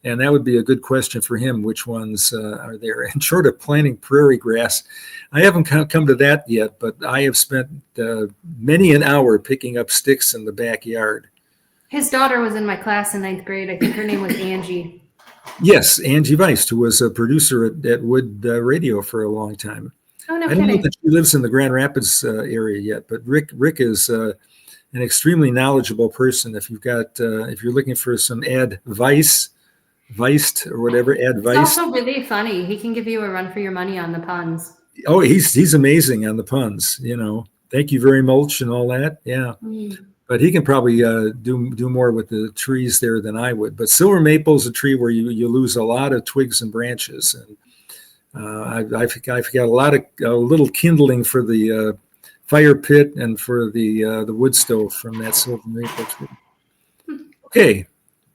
And that would be a good question for him. Which ones are there? And short of planting prairie grass, I haven't come to that yet, but I have spent many an hour picking up sticks in the backyard. His daughter was in my class in 9th grade. I think her name was Angie. Yes, Angie Weist, who was a producer at Wood Radio for a long time. Oh, no I don't kidding. know that she lives in the Grand Rapids area yet, but Rick is an extremely knowledgeable person. If you're looking for some advice, Weist or whatever, advice. It's also really funny. He can give you a run for your money on the puns. Oh, he's amazing on the puns. Thank you very much and all that. Yeah, but he can probably do more with the trees there than I would. But silver maple is a tree where you lose a lot of twigs and branches, and I've got a lot of little kindling for the fire pit and for the wood stove from that silver maple tree. Okay.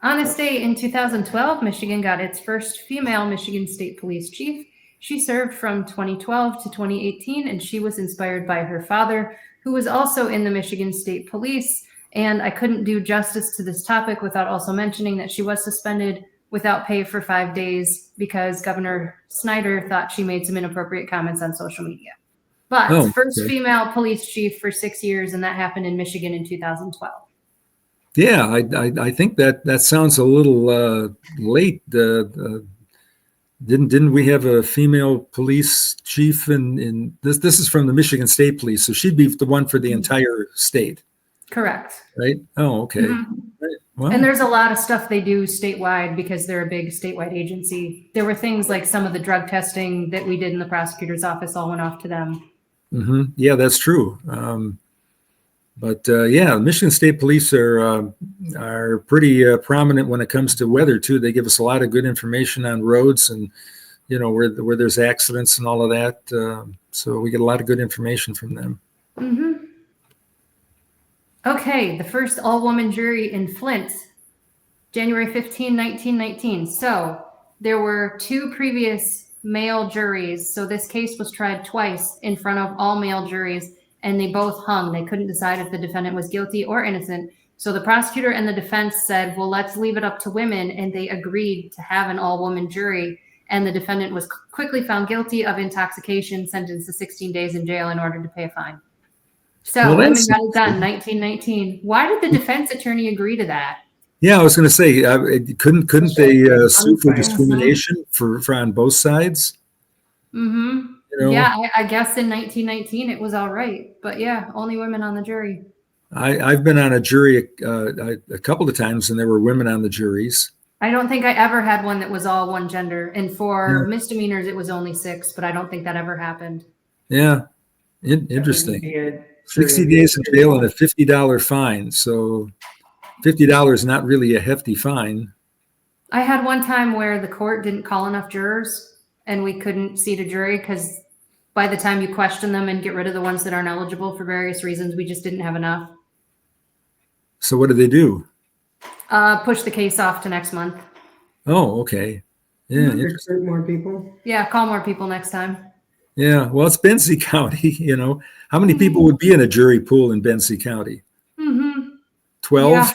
On this day in 2012, Michigan got its first female Michigan State Police chief. She served from 2012 to 2018, and she was inspired by her father, who was also in the Michigan State Police. And I couldn't do justice to this topic without also mentioning that she was suspended without pay for 5 days because Governor Snyder thought she made some inappropriate comments on social media. But first female police chief for 6 years, and that happened in Michigan in 2012. Yeah, I think that sounds a little late. Didn't we have a female police chief in this? This is from the Michigan State Police, so she'd be the one for the entire state. Correct. Right? Oh, okay. Mm-hmm. Right. Well, and there's a lot of stuff they do statewide because they're a big statewide agency. There were things like some of the drug testing that we did in the prosecutor's office all went off to them. Mm-hmm. Yeah, that's true. But yeah, Michigan State Police are pretty prominent when it comes to weather too. They give us a lot of good information on roads and where there's accidents and all of that. So we get a lot of good information from them. Mm-hmm. Okay, the first all-woman jury in Flint, January 15, 1919. So there were 2 previous male juries. So this case was tried twice in front of all male juries, and they both hung. They couldn't decide if the defendant was guilty or innocent. So the prosecutor and the defense said, well, let's leave it up to women. And they agreed to have an all-woman jury. And the defendant was quickly found guilty of intoxication, sentenced to 16 days in jail in order to pay a fine. So women got it done, 1919. Why did the defense attorney agree to that? Yeah, I was going to say, couldn't they sue for discrimination for on both sides? Mm-hmm. Yeah, I guess in 1919 it was all right, but yeah, only women on the jury. I've been on a jury a couple of times, and there were women on the juries. I don't think I ever had one that was all one gender, and for misdemeanors it was only 6, but I don't think that ever happened. Yeah, interesting. 60 days in jail and a $50 fine. So $50 is not really a hefty fine. I had one time where the court didn't call enough jurors, and we couldn't seat a jury because by the time you question them and get rid of the ones that aren't eligible for various reasons, we just didn't have enough. So what did they do? Push the case off to next month. Oh, okay. Yeah, interesting. Recruit more people. Yeah, call more people next time. Yeah, well, it's Benzie County, you know. How many people would be in a jury pool in Benzie County? Mm-hmm. 12?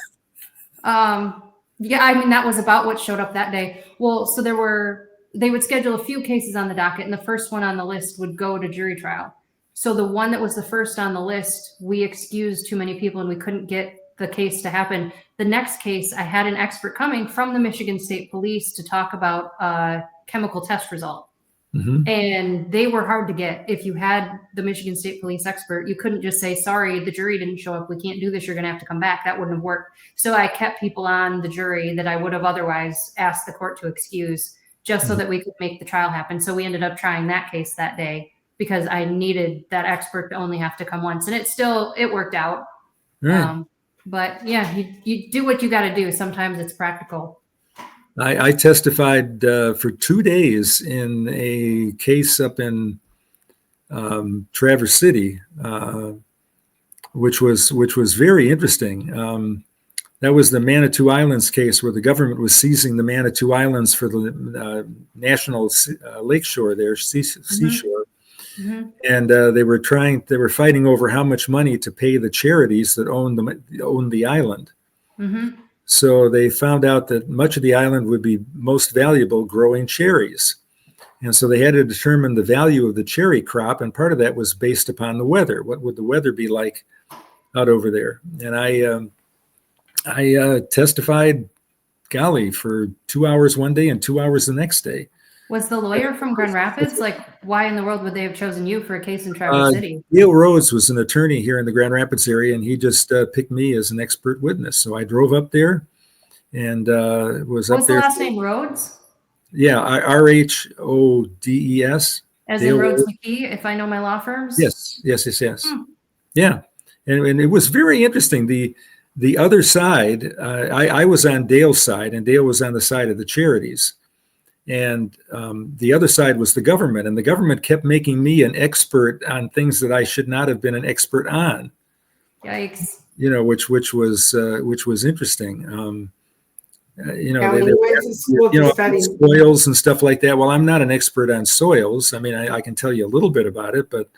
Yeah. Yeah, I mean, that was about what showed up that day. Well, so they would schedule a few cases on the docket, and the first one on the list would go to jury trial. So the one that was the first on the list, we excused too many people and we couldn't get the case to happen. The next case, I had an expert coming from the Michigan State Police to talk about a chemical test result. Mm-hmm. And they were hard to get. If you had the Michigan State Police expert, you couldn't just say, sorry, the jury didn't show up. We can't do this. You're going to have to come back. That wouldn't have worked. So I kept people on the jury that I would have otherwise asked the court to excuse just so that we could make the trial happen. So we ended up trying that case that day because I needed that expert to only have to come once. And it worked out. Right. But yeah, you do what you got to do. Sometimes it's practical. I testified for 2 days in a case up in Traverse City, which was very interesting. That was the Manitou Islands case where the government was seizing the Manitou Islands for the national lakeshore there, seashore. Mm-hmm. And they were fighting over how much money to pay the charities that owned the island. Mm-hmm. So they found out that much of the island would be most valuable growing cherries. And so they had to determine the value of the cherry crop. And part of that was based upon the weather. What would the weather be like out over there? And I testified, golly, for 2 hours one day and 2 hours the next day. Was the lawyer from Grand Rapids? Like, why in the world would they have chosen you for a case in Traverse City? Dale Rhodes was an attorney here in the Grand Rapids area, and he just picked me as an expert witness. So I drove up there and was up What's there. The last name? Rhodes? Yeah, Rhodes. As Dale in Rhodes Rhodes. McKee, if I know my law firms? Yes. Yeah. And it was very interesting. The other side, I was on Dale's side, and Dale was on the side of the charities. And the other side was the government, and the government kept making me an expert on things that I should not have been an expert on. Yikes! You know, which was interesting. They went to school to study soils and stuff like that. Well, I'm not an expert on soils. I mean, I can tell you a little bit about it, but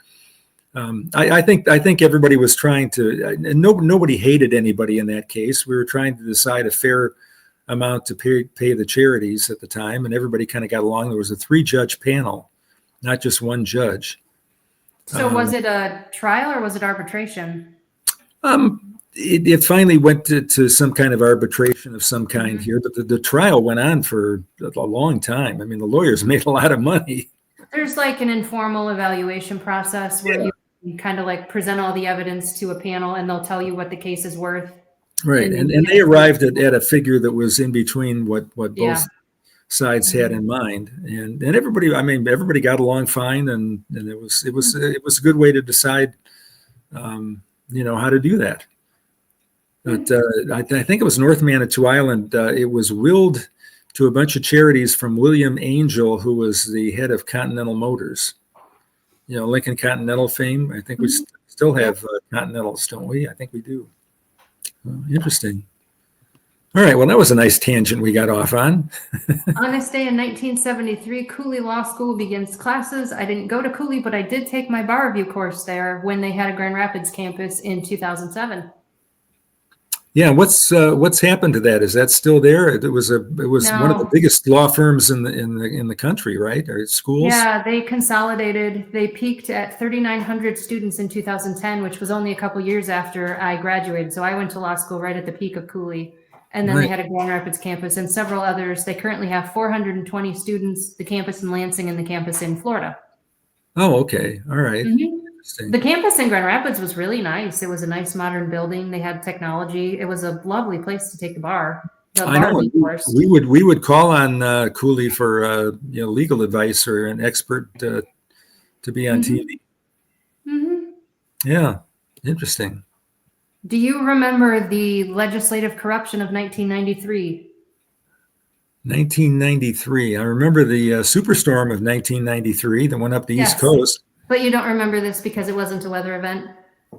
I think everybody was trying to. Nobody hated anybody in that case. We were trying to decide a fair amount to pay the charities at the time, and everybody kind of got along. There was a 3-judge panel, not just one judge. So was it a trial or was it arbitration? It finally went to some kind of arbitration of some kind here, but the trial went on for a long time. I mean, the lawyers made a lot of money. There's like an informal evaluation process where you kind of like present all the evidence to a panel and they'll tell you what the case is worth. Right. And they arrived at a figure that was in between what both sides had in mind. And everybody got along fine, and it was a good way to decide how to do that. But I think it was North Manitou Island. It was willed to a bunch of charities from William Angel, who was the head of Continental Motors. Lincoln Continental fame. I think we still have Continentals, don't we? I think we do. Interesting. All right. Well, that was a nice tangent we got off on. On this day in 1973, Cooley Law School begins classes. I didn't go to Cooley, but I did take my bar review course there when they had a Grand Rapids campus in 2007. Yeah. What's happened to that? Is that still there? It was one of the biggest law firms in the country, right? Or schools? Yeah, they consolidated. They peaked at 3,900 students in 2010, which was only a couple years after I graduated. So I went to law school right at the peak of Cooley. And then They had a Grand Rapids campus and several others. They currently have 420 students, the campus in Lansing and the campus in Florida. Oh, okay. All right. Mm-hmm. The campus in Grand Rapids was really nice. It was a nice modern building. They had technology. It was a lovely place to take the bar. I know. We would call on Cooley for legal advice or an expert to be on TV. Mm-hmm. Yeah, interesting. Do you remember the legislative corruption of 1993? 1993. I remember the superstorm of 1993 that went up the East Coast. But you don't remember this because it wasn't a weather event?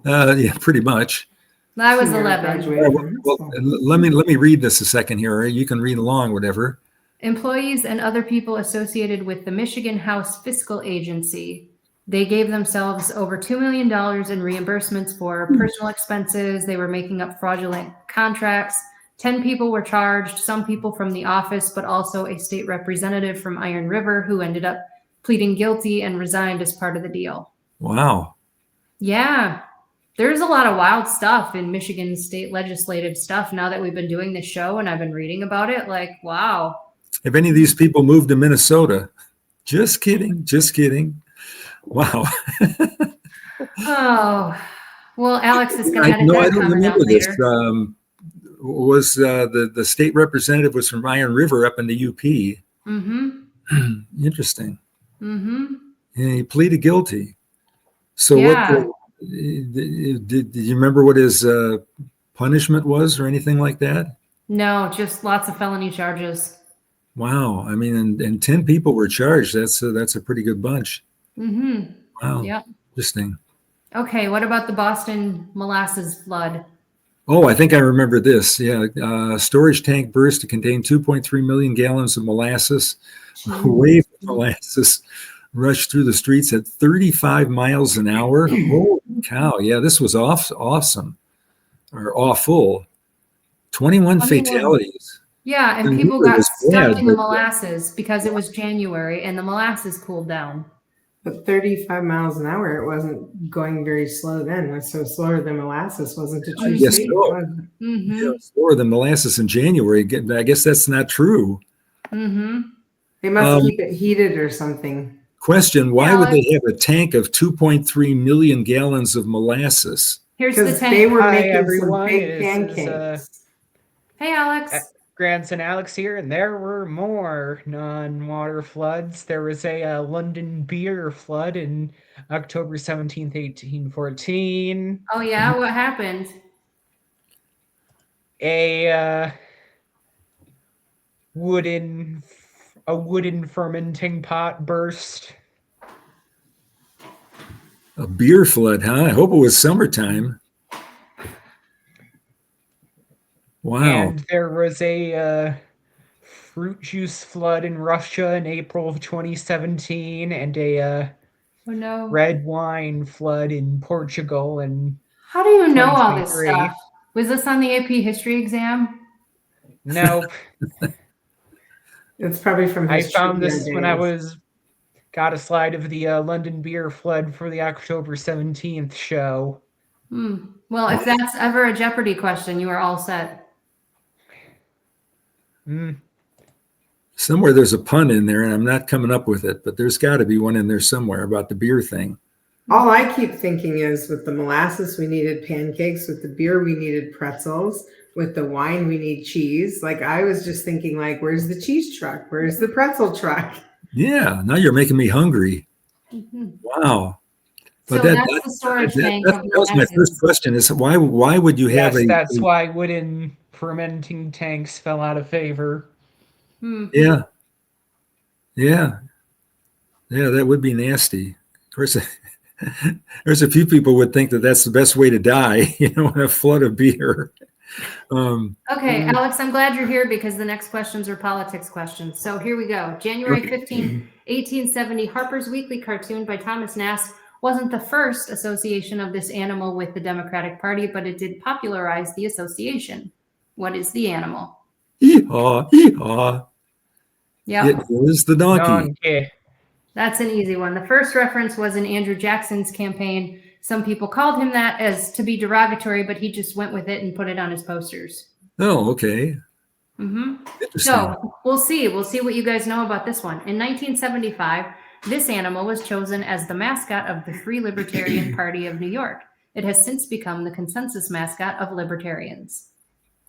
Yeah, pretty much. I was Senior 11. graduated from high Well, school. let me read this a second here. All right? You can read along, whatever. Employees and other people associated with the Michigan House Fiscal Agency. They gave themselves over $2 million in reimbursements for personal expenses. They were making up fraudulent contracts. 10 people were charged, some people from the office, but also a state representative from Iron River who ended up pleading guilty and resigned as part of the deal. Wow. Yeah. There's a lot of wild stuff in Michigan state legislative stuff now that we've been doing this show and I've been reading about it. Like, wow. If any of these people moved to Minnesota, just kidding. Just kidding. Wow. Oh, well, Alex is going to edit No, I that don't comment out remember this. later. Was the state representative was from Iron River up in the UP. Mm-hmm. Interesting. Mm-hmm. And he pleaded guilty. So Yeah. did you remember what his punishment was or anything like that? No, just lots of felony charges. Wow. I mean, and 10 people were charged. That's a pretty good bunch. Mm-hmm. Wow. Yep. Interesting. Okay, what about the Boston molasses flood? Oh, I think I remember this. Yeah. Storage tank burst to contain 2.3 million gallons of molasses. A wave of molasses rushed through the streets at 35 miles an hour. Holy cow. Yeah, this was awesome. Or awful. 21 fatalities. Yeah, and And people it got was stuck bad, in the but- molasses because it was January and the molasses cooled down. But 35 miles an hour, it wasn't going very slow then. That's so slower than molasses wasn't a true guess speed. so. was it? Mm-hmm. Yeah, slower than molasses in January. I guess that's not true. Mm-hmm. They must keep it heated or something. Question, why would Alex. they have a tank of 2.3 million gallons of molasses? Here's the Because they tank. were Hi, making some everyone. big This is, pancakes. Hey, Alex. Grandson Alex here, and there were more non-water floods. There was a London beer flood in October 17th, 1814. Oh, yeah? What happened? A wooden fermenting pot burst. A beer flood, huh? I hope it was summertime. Wow. And there was a fruit juice flood in Russia in April of 2017, and a Oh, no. red wine flood in Portugal. And How do you know all this 2023. stuff? Was this on the AP history exam? nope, It's probably from I his found trivia this when I days. got a slide of the London beer flood for the October 17th show. Well, if that's ever a Jeopardy question, you are all set. Somewhere there's a pun in there, and I'm not coming up with it, but there's got to be one in there somewhere about the beer thing. All I keep thinking is with the molasses, we needed pancakes. With the beer, we needed pretzels. With the wine, we need cheese. Like I was just thinking, like, where's the cheese truck? Where's the pretzel truck? Yeah, now you're making me hungry. Wow. So But that's the storage tank of that was my molasses. first question is why would you have Yes, a that's why wooden fermenting tanks fell out of favor. yeah. That would be nasty. Of course, there's a few people would think that that's the best way to die, in a flood of beer. Okay, Alex, I'm glad you're here because the next questions are politics questions. So here we go. January 15, 1870, Harper's Weekly cartoon by Thomas Nast wasn't the first association of this animal with the Democratic Party, but it did popularize the association. What is the animal? Hee-haw, hee-haw. Yep, It is the donkey. Donkey. that's an easy one. The first reference was in Andrew Jackson's campaign. Some people called him that as to be derogatory, but he just went with it and put it on his posters. Oh, okay. Mm-hmm. Interesting. So we'll see. We'll see what you guys know about this one. In 1975, this animal was chosen as the mascot of the Free Libertarian Party of New York. It has since become the consensus mascot of libertarians.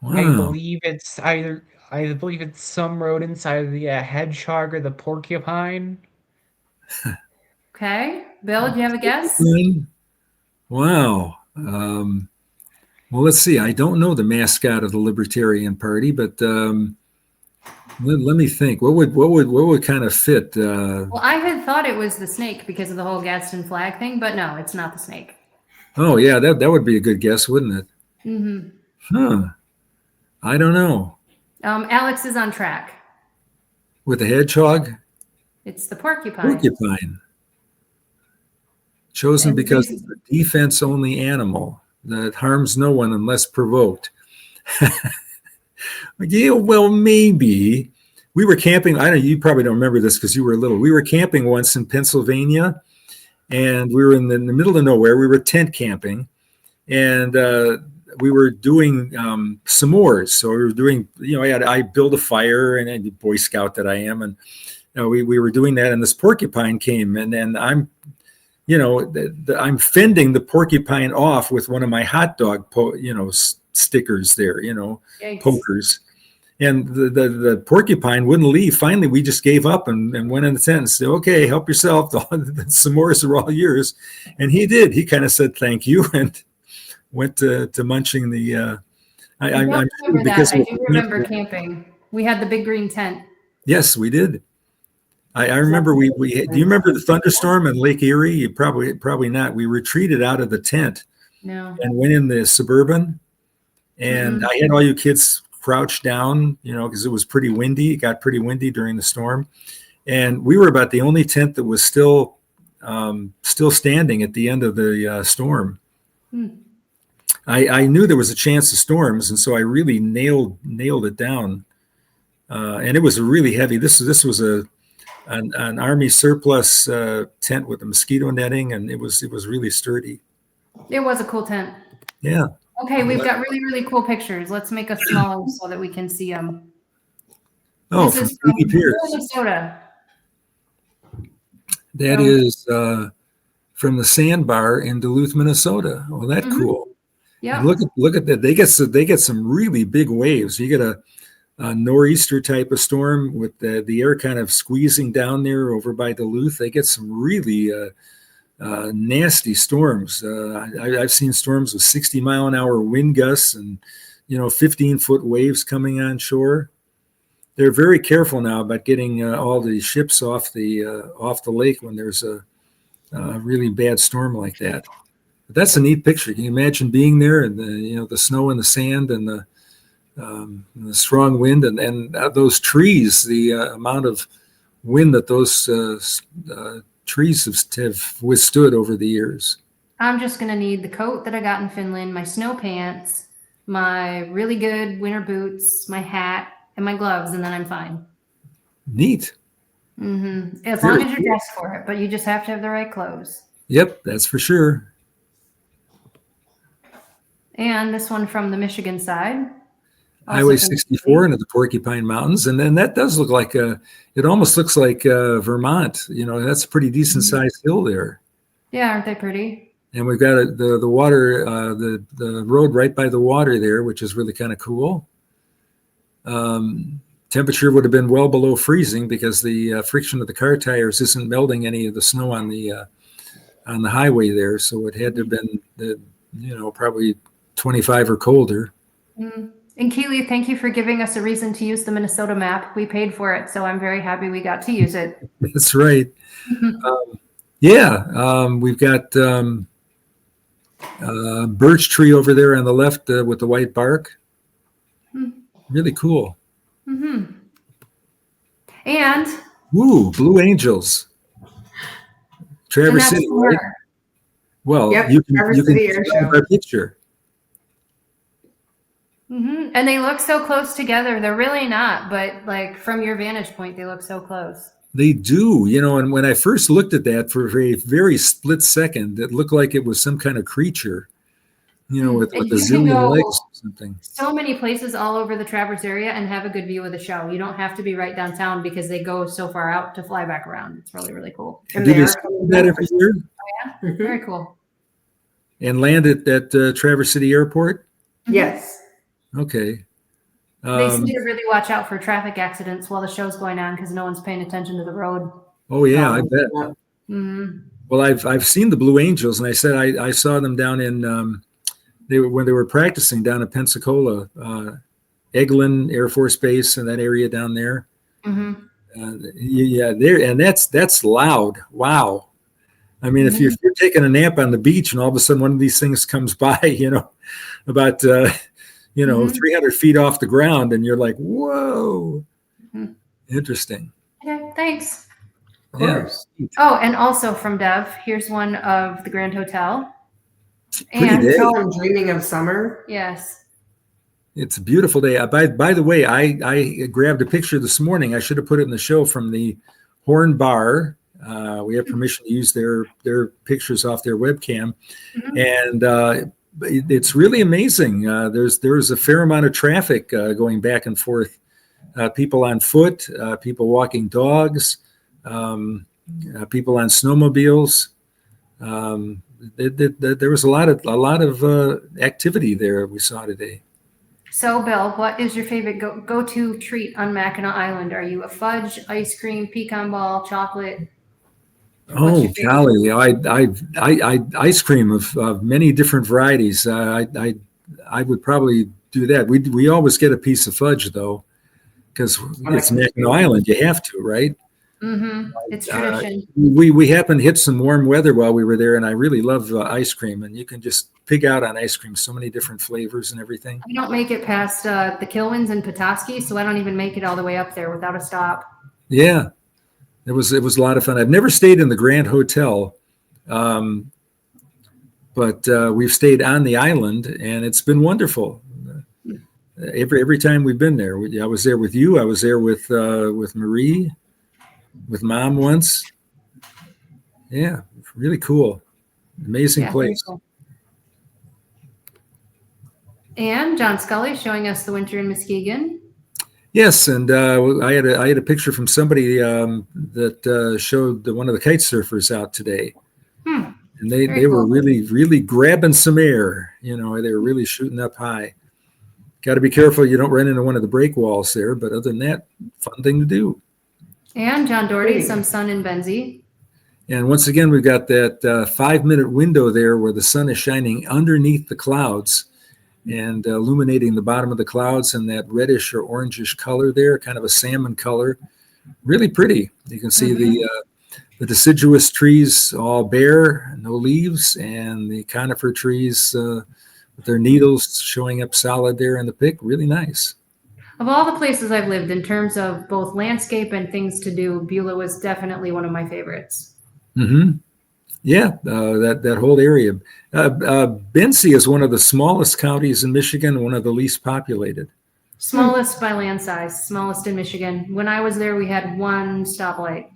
I Wow. believe it's some rodents, either the hedgehog or the porcupine. Okay, Bill, do you have a guess? Wow. Well, let's see. I don't know the mascot of the Libertarian Party, but let me think. What would kind of fit? Well, I had thought it was the snake because of the whole Gadsden flag thing, but no, it's not the snake. Oh yeah, that would be a good guess, wouldn't it? Hmm. Huh. I don't know. Alex is on track. With the hedgehog? It's the porcupine. Porcupine. Chosen And because these- it's a defense-only animal that harms no one unless provoked. Yeah, well, maybe. We were camping. I don't. You probably don't remember this because you were little. We were camping once in Pennsylvania, and we were in the middle of nowhere. We were tent camping, and we were doing s'mores. So we were doing. I built a fire, and a Boy Scout that I am, and we were doing that. And this porcupine came, and I'm I'm fending the porcupine off with one of my hot dog, stickers there, Yikes. pokers. And the porcupine wouldn't leave. Finally, we just gave up and went in the tent and said, okay, help yourself. The s'mores are all yours. And he did. He kind of said, thank you, and went to munching the, I I'm don't sure remember because that. I of- do remember camping. We had the big green tent. Yes, we did. I remember do you remember the thunderstorm in Lake Erie? You probably not. We retreated out of the tent No. and went in the Suburban, and Mhm. I had all you kids crouched down, because it was pretty windy. It got pretty windy during the storm, and we were about the only tent that was still standing at the end of the storm. Hmm. I knew there was a chance of storms, and so I really nailed it down, and it was really heavy. This was an Army surplus tent with the mosquito netting, and it was really sturdy. It was a cool tent. Yeah. Okay, we've got really, really cool pictures. Let's make a smaller so that we can see them. Oh, This from is from Katie Pierce. Minnesota. That is from the Sandbar in Duluth, Minnesota. Oh, that's Mhm. cool. Yeah. And look at that. They get some really big waves. You get a nor'easter type of storm with the air kind of squeezing down there over by Duluth. They get some really nasty storms. I've seen storms with 60-mile-an-hour wind gusts and 15-foot waves coming on shore. They're very careful now about getting all the ships off the lake when there's a really bad storm like that. But that's a neat picture. Can you imagine being there and the snow and the sand and the strong wind and those trees, the amount of wind that those trees have withstood over the years. I'm just going to need the coat that I got in Finland, my snow pants, my really good winter boots, my hat, and my gloves, and then I'm fine. Neat. Mm-hmm. As Very long as you're cool. dressed for it, but you just have to have the right clothes. Yep, that's for sure. And this one from the Michigan side. Highway from 64 into the Porcupine Mountains, and then that does look like it almost looks like Vermont. That's a pretty decent sized hill there. Yeah, aren't they pretty? And we've got the water, the road right by the water there, which is really kind of cool. Temperature would have been well below freezing because the friction of the car tires isn't melting any of the snow on the highway there. So it had to have been, probably 25 or colder. Mm. And Keely, thank you for giving us a reason to use the Minnesota map. We paid for it, so I'm very happy we got to use it. That's right. We've got birch tree over there on the left with the white bark. Really cool. Mm-hmm. And Woo, Blue Angels. Traverse City, right? Well, Yep, you Traverse can City Air see Show. our picture. Mm-hmm. And they look so close together. They're really not, but like from your vantage point, they look so close. They do, and when I first looked at that for a very split second, it looked like it was some kind of creature, with a And you can zillion go legs or something. so many places all over the Traverse area and have a good view of the show. You don't have to be right downtown because they go so far out to fly back around. It's really, really cool. And Do they they are do that every year Mhm. Very cool. and land at Traverse City Airport? Yes. Okay. They say to really watch out for traffic accidents while the show's going on because no one's paying attention to the road. Oh yeah, I bet. Mm-hmm. Well, I've seen the Blue Angels, and I said I saw them down in when they were practicing down in Pensacola, Eglin Air Force Base, and that area down there. Mm-hmm. Yeah, there, and that's loud. Wow, I mean, if Mhm. you're taking a nap on the beach and all of a sudden one of these things comes by, about Mhm. 300 feet off the ground, and you're like, whoa, Mhm. interesting. Okay, thanks. Of Yeah, course. Oh, and also from Dev, here's one of the Grand Hotel. pretty And day. Tell I'm dreaming of summer. yes. It's a beautiful day. By the way, I grabbed a picture this morning. I should have put it in the show from the Horn Bar. We have permission to use their pictures off their webcam, Mhm. and it's really amazing. There's a fair amount of traffic going back and forth. People on foot, people walking dogs, people on snowmobiles. There was a lot of activity there we saw today. So, Bill, what is your favorite go-to treat on Mackinac Island? Are you a fudge, ice cream, pecan ball, chocolate? What's Oh, your favorite? golly, I ice cream of many different varieties. I would probably do that. We always get a piece of fudge though, because I like it's to Mackinac do. Island. You have to, right? Mm-hmm. It's Uh, tradition. we happened to hit some warm weather while we were there, and I really love ice cream. And you can just pig out on ice cream, so many different flavors and everything. I don't make it past the Kilwins and Petoskey, so I don't even make it all the way up there without a stop. Yeah, it was a lot of fun. I've never stayed in the Grand Hotel, um, but we've stayed on the island, and it's been wonderful. Every time we've been there, I was there with you. I was there with Marie, with Mom once. Yeah, really cool, amazing Yeah, very place. cool. And John Scully showing us the winter in Muskegon. Yes, and I had a picture from somebody that showed one of the kite surfers out today, Hmm, and very they were cool. really grabbing some air. They were really shooting up high. Got to be careful you don't run into one of the break walls there, but other than that, fun thing to do. And John Doherty, Pretty. some sun in Benzie. And once again, we've got that 5-minute window there where the sun is shining underneath the clouds and illuminating the bottom of the clouds in that reddish or orangish color there, kind of a salmon color. Really pretty. You can see the deciduous trees all bare, no leaves, and the conifer trees with their needles showing up solid there in the pic. Really nice. Of all the places I've lived, in terms of both landscape and things to do, Beulah was definitely one of my favorites. Mm-hmm. Yeah, that whole area. Benzie is one of the smallest counties in Michigan, one of the least populated. Smallest by land size, smallest in Michigan. When I was there, we had one stoplight.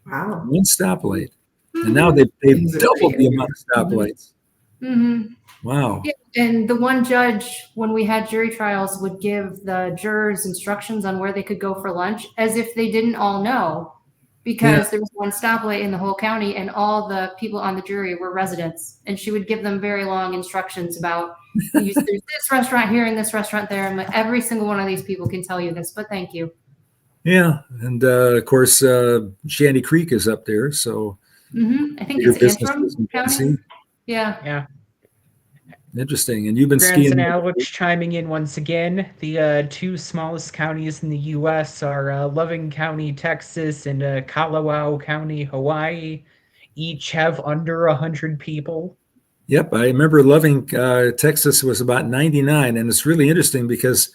Wow. One stoplight. And Mhm. now they've Things are doubled the pretty amount of stoplights. Mhm. Wow. Yeah, and the one judge, when we had jury trials, would give the jurors instructions on where they could go for lunch as if they didn't all know, because there was one stoplight in the whole county and all the people on the jury were residents. And she would give them very long instructions about there's this restaurant here and this restaurant there. And like, every single one of these people can tell you this, but thank you. Yeah. And of course, Shanty Creek is up there. So I think your it's Antrim businesses in County. Tennessee. Yeah. Yeah. Interesting. And you've been Grants skiing. and Alich chiming in once again. The two smallest counties in the U.S. are Loving County, Texas, and Kalawao County, Hawaii. Each have under 100 people. Yep. I remember Loving, Texas was about 99. And it's really interesting because,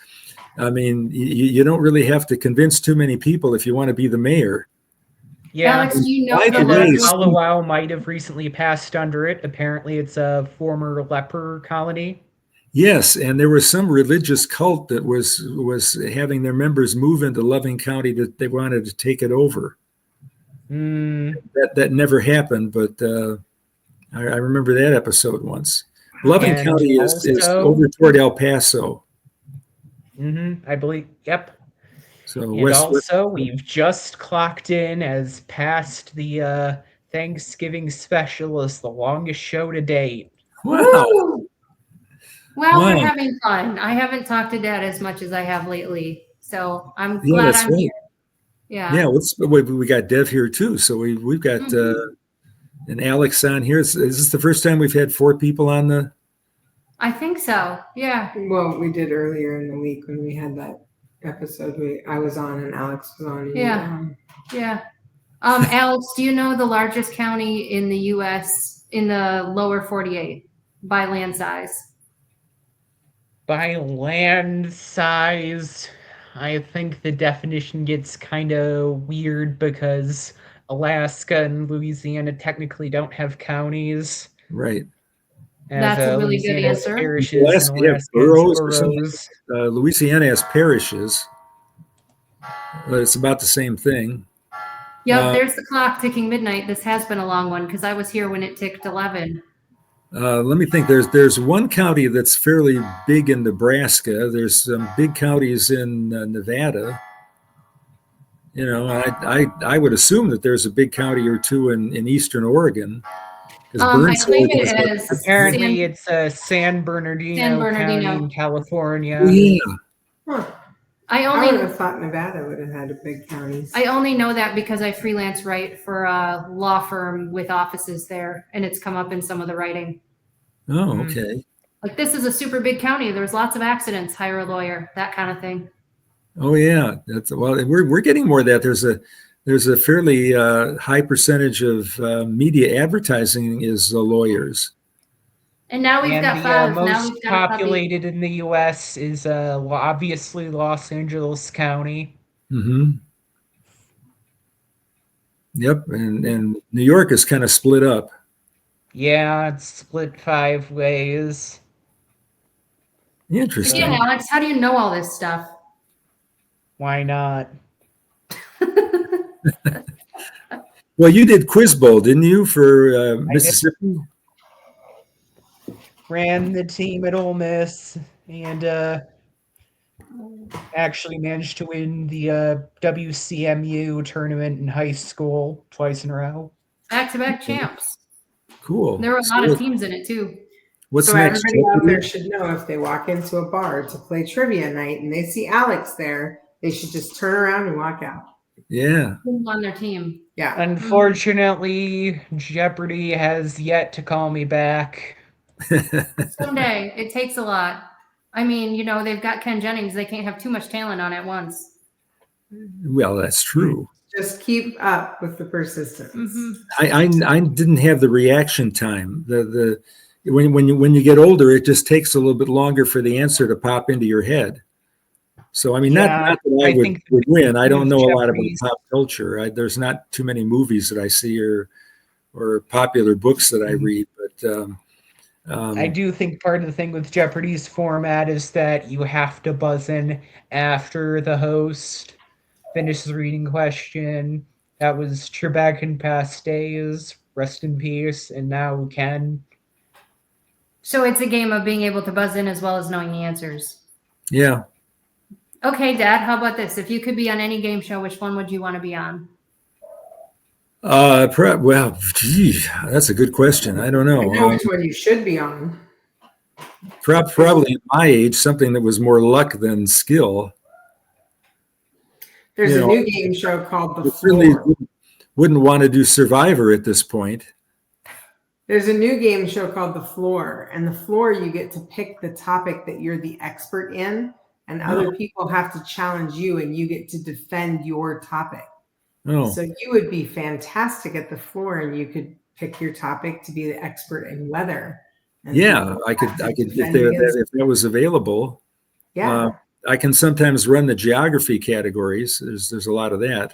I mean, you don't really have to convince too many people if you want to be the mayor. Yeah. Alex, do you know By the the way, largest? Kalawao might have recently passed under it. Apparently, it's a former leper colony. Yes, and there was some religious cult that was having their members move into Loving County that they wanted to take it over. That never happened, but I remember that episode once. Loving And County is also- over toward El Paso. I believe, yep. So And west. also, we've just clocked in as past the Thanksgiving special as the longest show to date. Wow. Woo! Well, Wow. we're having fun. I haven't talked to Dad as much as I have lately, so I'm Yeah, glad that's I'm right. here. Yeah. Yeah, we got Dev here too. So we've got and Alex on here. Is this the first time we've had 4 people on the? I think so. Yeah. Well, we did earlier in the week when we had that episode. I was on and Alex was on. And, Yeah. Yeah. Alex, do you know the largest county in the U.S. in the lower 48 by land size? By land size, I think the definition gets kind of weird because Alaska and Louisiana technically don't have counties. Right. That's a really good Louisiana has answer. parishes and Alaska, you have Alaska has boroughs or something. boroughs. Louisiana has parishes. But it's about the same thing. Yep, there's the clock ticking midnight. This has been a long one because I was here when it ticked 11. Let me think. There's one county that's fairly big in Nebraska. There's some big counties in Nevada. You know, I would assume that there's a big county or two in Eastern Oregon. I believe it is Apparently, it's San Bernardino County in California. Oh, yeah. Huh. I I would only have thought Nevada would have had a big counties. I only know that because I freelance write for a law firm with offices there, and it's come up in some of the writing. Oh, okay. Like, this is a super big county. There's lots of accidents. Hire a lawyer, that kind of thing. Oh, yeah. That's well. We're getting more of that. There's a fairly high percentage of media advertising is lawyers. And now we've got the five. Now most we've got a puppy. populated in the U.S. is obviously Los Angeles County. Mm-hmm. Yep, and New York is kind of split up. Yeah, it's split 5 ways. Interesting. Again, Alex, how do you know all this stuff? Why not? Well, you did Quiz Bowl, didn't you, for Mississippi? Ran the team at Ole Miss and actually managed to win the WCMU tournament in high school twice in a row. Back-to-back champs. Cool. There were a lot of teams in it, too. What's So next? everybody out there should know if they walk into a bar to play trivia night and they see Alex there, they should just turn around and walk out. Yeah. Who's on their team? Yeah. Unfortunately, Jeopardy has yet to call me back. Someday. It takes a lot. I mean, you know, they've got Ken Jennings. They can't have too much talent on at once. Well, that's true. Just keep up with the persistence. Mm-hmm. I didn't have the reaction time. When you get older, it just takes a little bit longer for the answer to pop into your head. So I mean, not that I would win. I don't know a lot about pop culture. There's not too many movies that I see or popular books that I read. But I do think part of the thing with Jeopardy's format is that you have to buzz in after the host finishes the reading question. That was Trebek in past days. Rest in peace. And now Ken. So it's a game of being able to buzz in as well as knowing the answers. Yeah. Okay, Dad, how about this? If you could be on any game show, which one would you want to be on? Well, gee, that's a good question. I don't know. I know which one you should be on. Probably at my age, something that was more luck than skill. There's a new game show called The Certainly Floor. wouldn't want to do Survivor at this point. There's a new game show called The Floor. And The Floor, you get to pick the topic that you're the expert in. And other people have to challenge you and you get to defend your topic. Oh. So you would be fantastic at The Floor and you could pick your topic to be the expert in weather. Yeah, I could if that was available. Yeah. I can sometimes run the geography categories. There's a lot of that.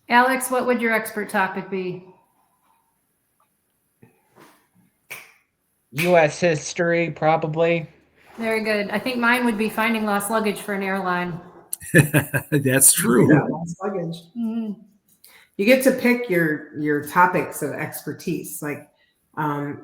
Alex, what would your expert topic be? U.S. history, probably. Very good. I think mine would be finding lost luggage for an airline. That's true. Yeah, lost luggage. Mm-hmm. You get to pick your topics of expertise. Like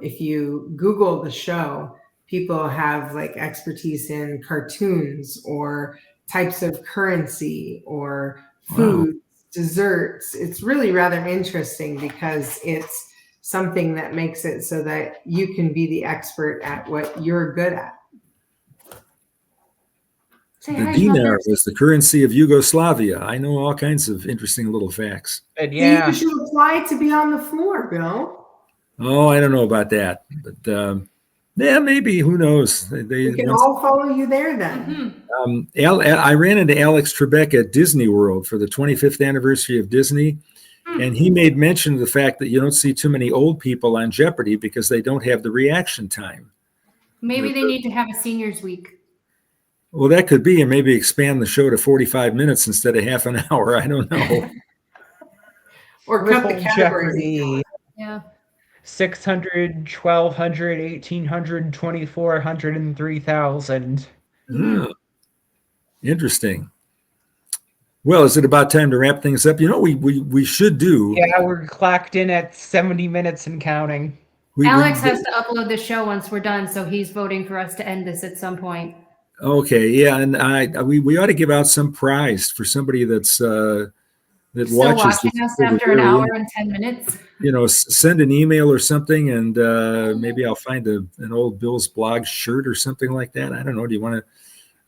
if you Google the show, people have like expertise in cartoons or types of currency or food, desserts. It's really rather interesting because it's something that makes it so that you can be the expert at what you're good at. The dinar was the currency of Yugoslavia. I know all kinds of interesting little facts. But yeah, You should apply to be on The Floor, Bill. Oh, I don't know about that, but yeah, maybe. Who knows? We can all follow you there then. Mm-hmm. I ran into Alex Trebek at Disney World for the 25th anniversary of Disney, And he made mention of the fact that you don't see too many old people on Jeopardy because they don't have the reaction time. Maybe they need to have a seniors week. Well, that could be, and maybe expand the show to 45 minutes instead of half an hour. I don't know. Or cut the Triple categories. Jeopardy. Yeah. 600, 1,200, 1,800, 2,400, and 3,000. Interesting. Well, is it about time to wrap things up? You know, we should do. Yeah, we're clocked in at 70 minutes and counting. Alex has to upload the show once we're done, so he's voting for us to end this at some point. Okay, yeah, and we ought to give out some prize for somebody that's that Still watches watching us after an hour and 10 minutes. You know, send an email or something, and maybe I'll find an old Bill's blog shirt or something like that. I don't know. Do you want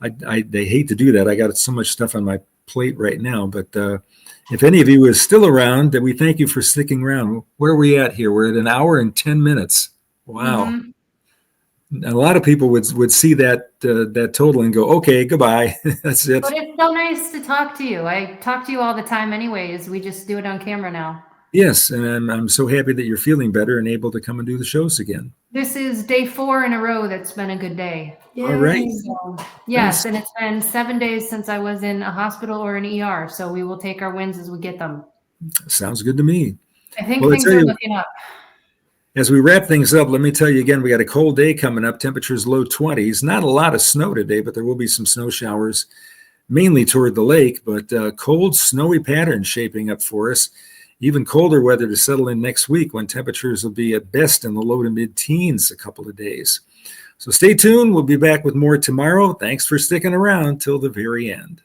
to? They hate to do that. I got so much stuff on my plate right now, but if any of you is still around, then we thank you for sticking around. Where are we at here? We're at an hour and 10 minutes. Wow. Mm-hmm. And a lot of people would see that total and go, okay, goodbye. That's it. But it's so nice to talk to you. I talk to you all the time anyways. We just do it on camera now. Yes, and I'm so happy that you're feeling better and able to come and do the shows again. This is day 4 in a row that's been a good day. Yay. All right. So, yes, and it's been 7 days since I was in a hospital or an ER, so we will take our wins as we get them. Sounds good to me. I think Well, things are looking up. As we wrap things up, let me tell you again, we got a cold day coming up, temperatures low 20s. Not a lot of snow today, but there will be some snow showers, mainly toward the lake, but cold, snowy patterns shaping up for us. Even colder weather to settle in next week when temperatures will be at best in the low to mid-teens a couple of days. So stay tuned. We'll be back with more tomorrow. Thanks for sticking around till the very end.